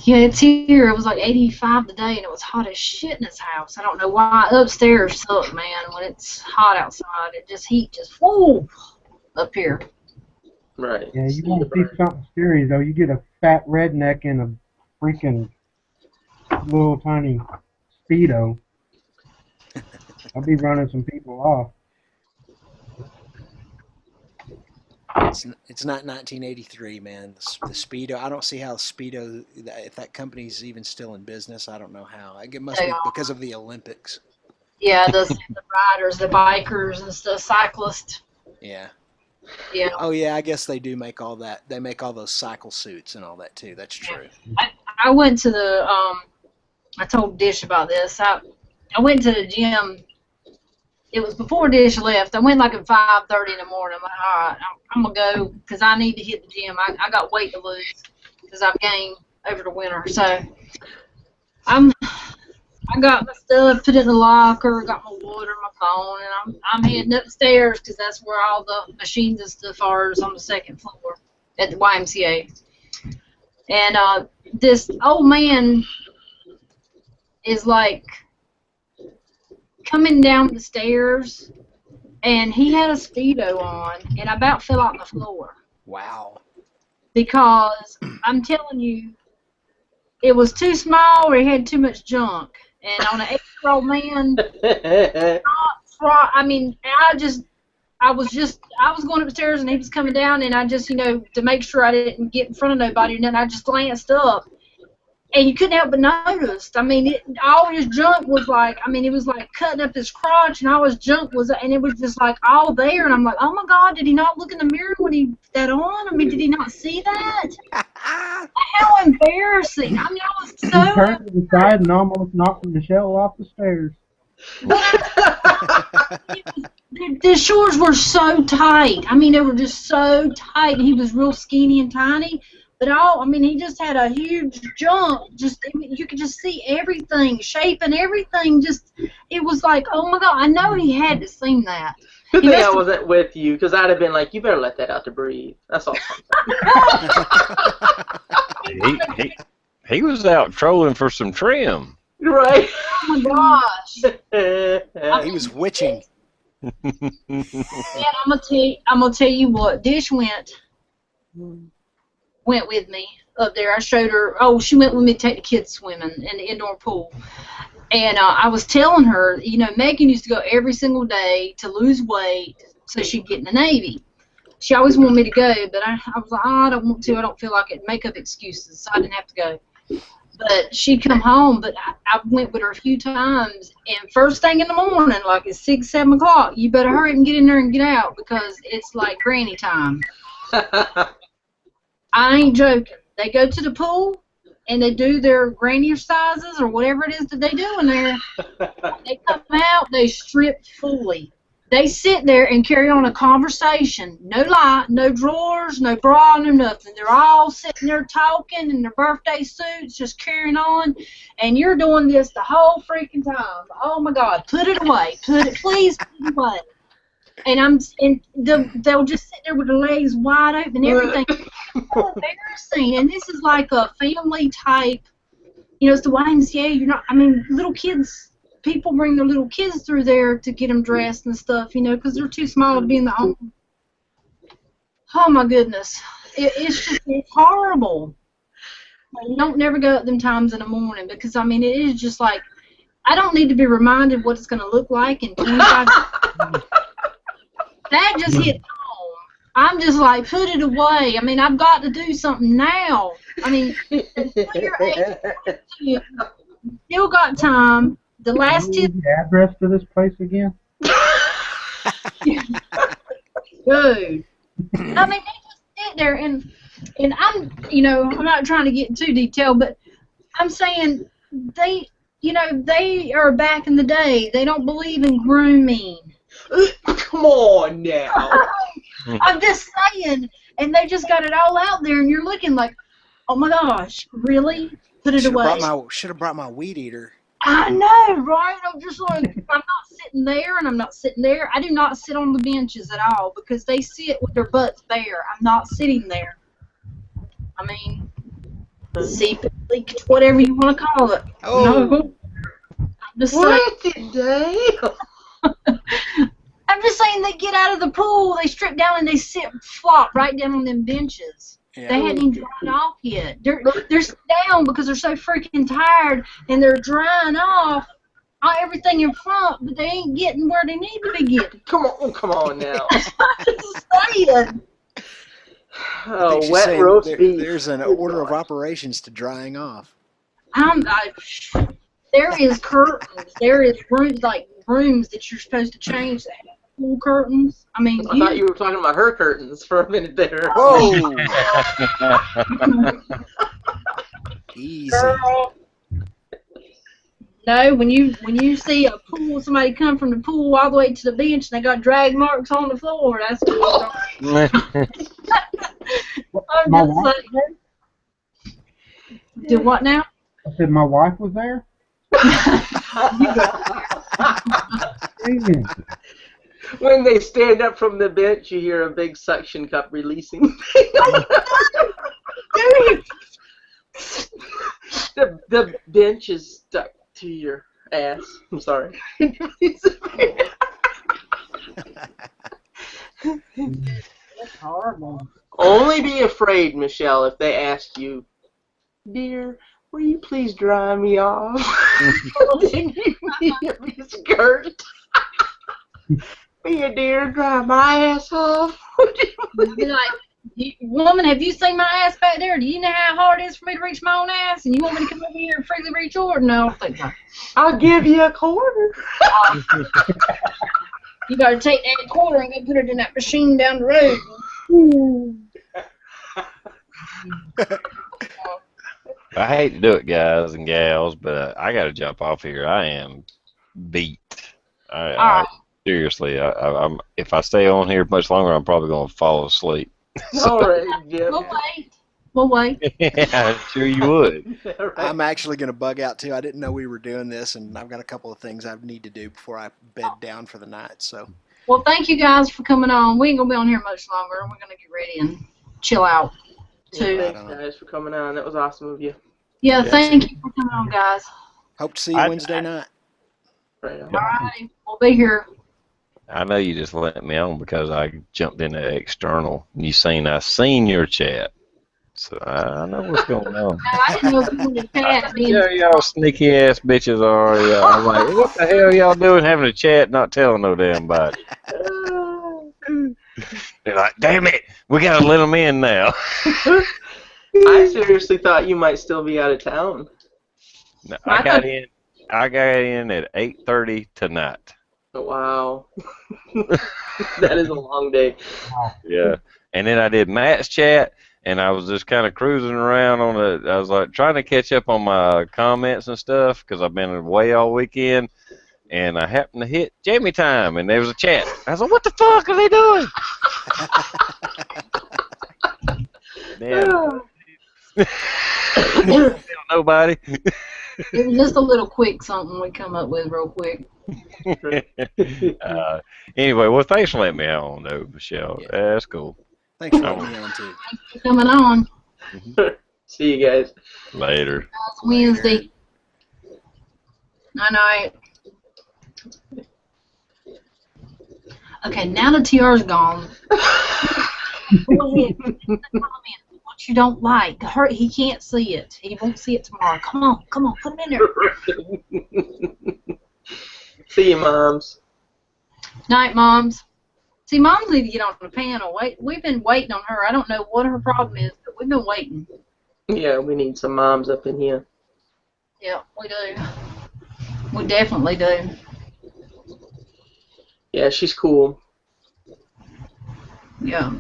Yeah, it's here. It was like 85 today, and it was hot as shit in this house. I don't know why. Upstairs sucks, man. When it's hot outside, heat just whoo up here. Right. Yeah, you want to see something scary though. You get a fat redneck in a freaking little tiny Speedo. I'll be running some people off. It's not 1983, man. The Speedo. I don't see how Speedo, if that company's even still in business. I don't know how. It must be because of the Olympics. Yeah, the riders, the bikers, and the cyclists. Yeah. Yeah. Oh yeah, I guess they do make all that. They make all those cycle suits and all that too. That's true. I went to the I told Dish about this. I went to the gym. It was before Dish left. I went like at 5:30 in the morning. I'm like, all right, I'm gonna go because I need to hit the gym. I got weight to lose because I've gained over the winter. So I got my stuff, put it in the locker, got my water, my phone, and I'm heading upstairs because that's where all the machines and stuff are. Is on the second floor at the YMCA. And this old man is like coming down the stairs, and he had a Speedo on, and I about fell out on the floor. Wow. Because I'm telling you, it was too small or he had too much junk. And on an 8-year-old man, I mean, I was going upstairs and he was coming down, and I just, to make sure I didn't get in front of nobody, and then I just glanced up. And you couldn't help but notice. I mean, all his junk was like, it was like cutting up his crotch, and all his junk was, and it was just like all there. And I'm like, oh my God, did he not look in the mirror when he put that on? I mean, did he not see that? How embarrassing. I mean, I was so. He turned to the side and almost knocked Michelle off the stairs. The shorts were so tight. I mean, they were just so tight. And he was real skinny and tiny. But he just had a huge jump. You could just see everything, shape and everything. It was like, oh my God, I know he had to seen that. Good thing I wasn't with you, because I'd have been like, you better let that out to breathe. That's all. He was out trolling for some trim. Right. Oh my gosh. He was witching. Man, I'm gonna tell you what. Dish went with me up there. I showed her. Oh, she went with me to take the kids swimming in the indoor pool. And I was telling her, you know, Megan used to go every single day to lose weight so she'd get in the Navy. She always wanted me to go, but I was like, oh, I don't want to. I don't feel like it. Make up excuses, so I didn't have to go. But she'd come home, but I went with her a few times, and first thing in the morning, like at 6, 7 o'clock, you better hurry up and get in there and get out because it's like granny time. I ain't joking. They go to the pool, and they do their granny exercises or whatever it is that they do in there. They come out, they strip fully. They sit there and carry on a conversation. No light, no drawers, no bra, no nothing. They're all sitting there talking in their birthday suits, just carrying on. And you're doing this the whole freaking time. Oh, my God. Put it away. Please put it away. And they'll just sit there with their legs wide open, everything. So embarrassing. And this is like a family type, you know, it's the YMCA. You're not, I mean, little kids. People bring their little kids through there to get them dressed and stuff, you know, because they're too small to be in the home. Oh, my goodness. It's horrible. You don't never go at them times in the morning because, I mean, it is just like, I don't need to be reminded what it's going to look like in 25 minutes. That just hit home. I'm just like, put it away. I mean, I've got to do something now. I mean, until you're 18, you still got time. The last tip. The address to this place again? Dude. I mean, they just sit there and I'm, you know, I'm not trying to get too detailed, but I'm saying they, you know, they are back in the day. They don't believe in grooming. Come on now. I'm just saying, and they just got it all out there, and you're looking like, oh my gosh, really? Put it away. Should have brought my weed eater. I know, right? I'm just like, I'm not sitting there and I'm not sitting there. I do not sit on the benches at all because they sit with their butts bare. I'm not sitting there. I mean, seep it, leak it, whatever you want to call it. Oh. No. I'm just I'm just saying they get out of the pool, they strip down, and they sit flop right down on them benches. Yeah. They hadn't even dried off yet. They're down because they're so freaking tired, and they're drying off everything in front, but they ain't getting where they need to be getting. Come on now. I'm just saying. Oh, wet roast beef. There's an order of operations to drying off. There is curtains. There is rooms that you're supposed to change that have pool curtains. I mean, I thought you were talking about her curtains for a minute there. Whoa! Easy. Girl. No, when you see a pool, somebody come from the pool all the way to the bench and they got drag marks on the floor, that's what I'm just saying. Do what now? I said my wife was there. When they stand up from the bench, you hear a big suction cup releasing. The bench is stuck to your ass. I'm sorry. That's horrible. Only be afraid, Michelle, if they ask you, dear, will you please dry me off? Then you need a skirt. Be a dear, dry my ass off. Be like, woman, have you seen my ass back there? Do you know how hard it is for me to reach my own ass? And you want me to come over here and freely reach yours? No, I don't think so. I'll give you a quarter. You gotta take that quarter and go put it in that machine down the road. I hate to do it, guys and gals, but I got to jump off here. I am beat. Seriously, I'm. If I stay on here much longer, I'm probably going to fall asleep. All right, Jim. We'll wait. Yeah, sure you would. Right. I'm actually going to bug out, too. I didn't know we were doing this, and I've got a couple of things I need to do before I bed down for the night. So Well, thank you guys for coming on. We ain't gonna be on here much longer. We're gonna get ready and chill out too. Yeah, thanks guys for coming on. That was awesome of you. Yeah, thank you for coming on, guys. Hope to see you Wednesday night. Right on. All right, we'll be here. I know you just let me on because I jumped into external. I seen your chat. So I know what's going on. No, I didn't know if you wanted to chat. Yeah, y'all sneaky ass bitches are. Yeah. I'm like, what the hell y'all doing having a chat, not telling no damn body? They're like, damn it, we gotta let them in now. I seriously thought you might still be out of town. No, I got in at 8:30 tonight. Wow. That is a long day. Yeah. And then I did Matt's chat, and I was just kind of cruising around on it. I was like trying to catch up on my comments and stuff because I've been away all weekend, and I happened to hit Jammy Time, and there was a chat. I was like, what the fuck are they doing? Damn. Nobody. It was just a little quick something we come up with real quick. Anyway, well, thanks for letting me on, though, Michelle. Yeah. That's cool. Thanks for letting me on, too. Thanks for coming on. See you guys. Later. Wednesday. Night. Okay, now the TR's gone. Go ahead. What you don't like. He can't see it. He won't see it tomorrow. Come on, put him in there. See you, moms. Night, moms. See, moms need to get on the panel. We've been waiting on her. I don't know what her problem is, but we've been waiting. Yeah, we need some moms up in here. Yeah, we do. We definitely do. Yeah, she's cool. Yeah.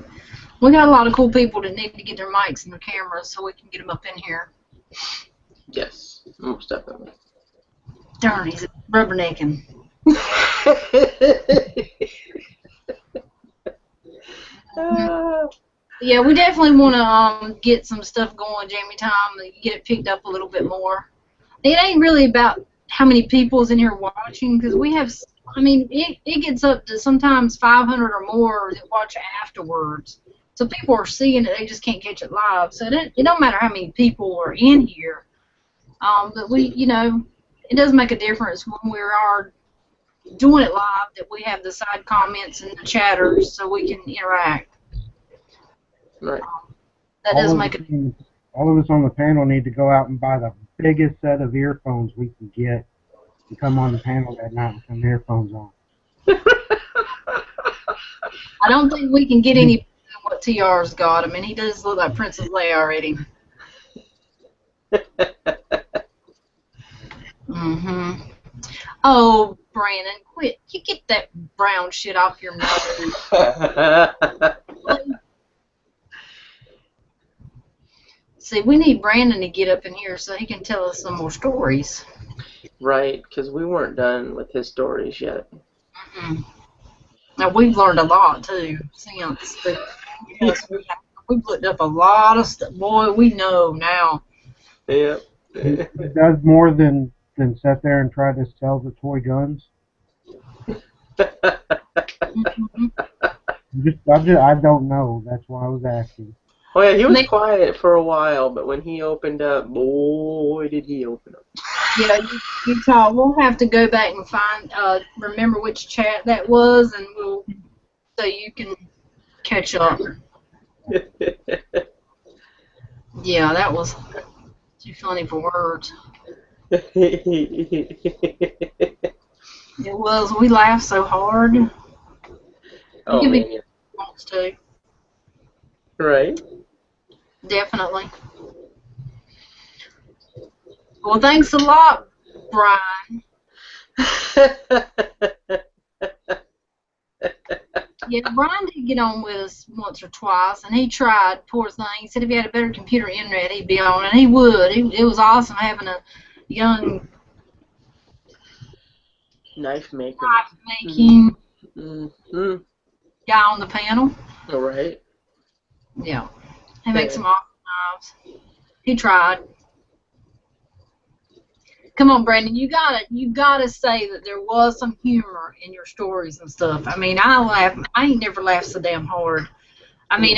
We got a lot of cool people that need to get their mics and their cameras so we can get them up in here. Yes, most definitely. Darn, he's rubbernecking. Yeah, we definitely want to get some stuff going, Jammy Time, and get it picked up a little bit more. It ain't really about how many people's in here watching, because we have, I mean, it gets up to sometimes 500 or more that watch afterwards. So people are seeing it, they just can't catch it live. So it don't matter how many people are in here. But we, it does make a difference when we are doing it live that we have the side comments and the chatters so we can interact. Right. That does make a difference. All of us on the panel need to go out and buy the biggest set of earphones we can get and come on the panel that night with some earphones on. I don't think we can get any better than what TR's got. I mean, he does look like Princess Leia already. Oh, Brandon, quit. You get that brown shit off your nose. See, we need Brandon to get up in here so he can tell us some more stories. Right, because we weren't done with his stories yet. Now, we've learned a lot, too, since. We've looked up a lot of stuff. Boy, we know now. Yep. It does more than sit there and try to sell the toy guns. I don't know. That's why I was asking. Oh yeah, he was quiet for a while, but when he opened up, boy, did he open up. Yeah, you talk. We'll have to go back and find, remember which chat that was, and so you can catch up. Yeah, that was too funny for words. It was. We laughed so hard. Oh, Give man. me wants to. Right. Definitely. Well, thanks a lot, Brian. Yeah, Brian did get on with us once or twice, and he tried, poor thing. He said if he had a better computer internet, he'd be on, and he would. It was awesome having a young knife making guy on the panel. All right. Yeah. He makes some awesome knives. He tried. Come on, Brandon, you gotta say that there was some humor in your stories and stuff. I mean, I laugh. I ain't never laughed so damn hard. I mean,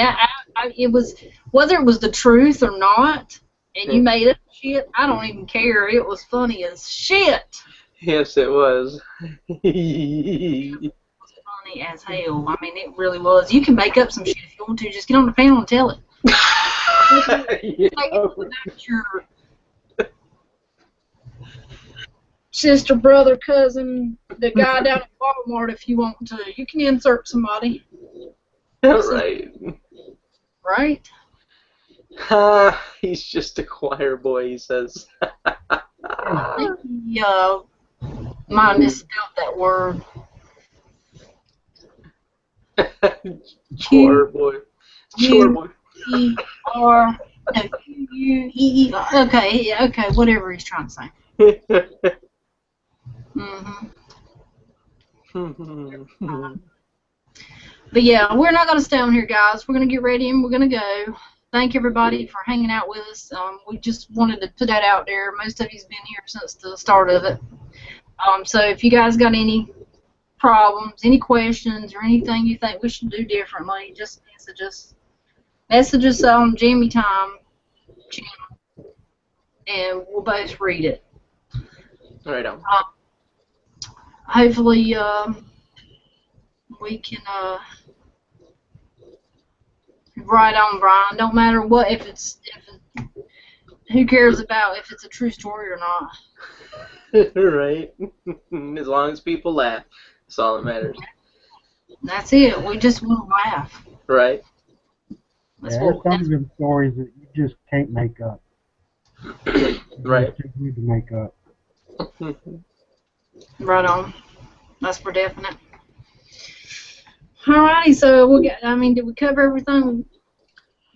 it was, whether it was the truth or not, and you made up shit. I don't even care. It was funny as shit. Yes, it was. It was funny as hell. I mean, it really was. You can make up some shit if you want to. Just get on the panel and tell it. Your sister, brother, cousin, the guy down at Walmart if you want to. You can insert somebody. Right. Right? He's just a choir boy, he says. I think he might have misspelled that word. Choir boy. Choir boy. Q-E-R, no, Q-U-E-E-R. Okay, whatever he's trying to say. But yeah, we're not going to stay on here, guys. We're going to get ready and we're going to go. Thank everybody for hanging out with us. We just wanted to put that out there. Most of you's been here since the start of it. So if you guys got any problems, any questions, or anything you think we should do differently, just message us on Jammy Time channel, and we'll both read it. Right on. Hopefully, we can. Right on, Brian. Don't matter what, who cares about if it's a true story or not. Right. As long as people laugh, that's all that matters. That's it. We just want to laugh. Right. There's some of them stories that you just can't make up. Right. It's too good to make up. Right on. That's for definite. Alrighty, so did we cover everything we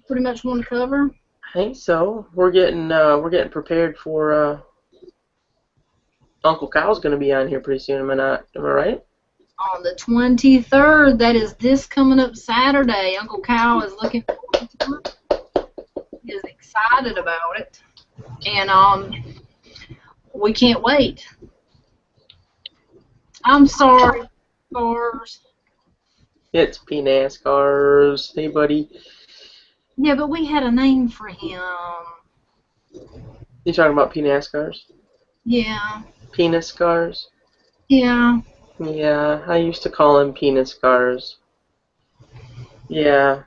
pretty much want to cover? I think so. We're getting prepared for Uncle Kyle's going to be on here pretty soon. Am I right? On the 23rd, that is this coming up Saturday. Uncle Kyle is looking forward to it. He is excited about it, and we can't wait. I'm sorry, cars. It's P-NASCARs. Hey, buddy. Yeah, but we had a name for him. You talking about P-NASCARs? Yeah. Penis scars? Yeah. Yeah, I used to call him penis scars. Yeah.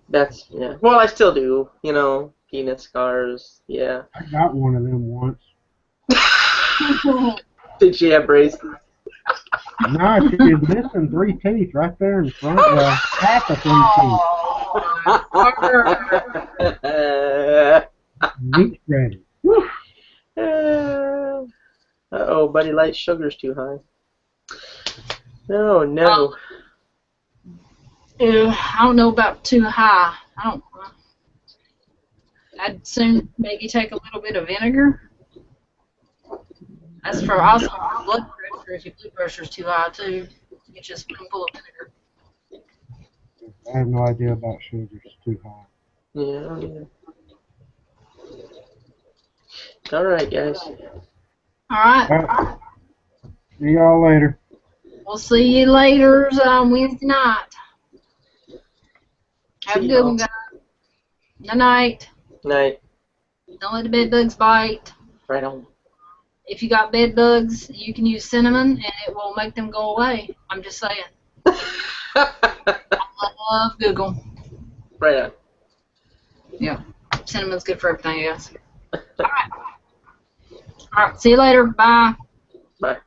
Yeah. Well, I still do, penis scars. Yeah. I got one of them once. Did she have braces? No, she's missing 3 teeth right there in front. Well, half of 3 teeth. Meat shredded. Uh-oh, Buddy Light sugar's too high. Oh, no. I don't know about too high. I'd soon maybe take a little bit of vinegar. As for also blood pressure, if your blood pressure's too high too, get you a spoonful of vinegar. I have no idea about sugar. It's too high. Yeah. All right, guys. All right. See y'all later. We'll see you later on Wednesday night. Have a good one, guys. Good night. Night. Don't let the bed bugs bite. Right on. If you got bed bugs, you can use cinnamon and it will make them go away. I'm just saying. I love Google. Right on. Yeah. Cinnamon's good for everything, I guess. All right. See you later. Bye. Bye.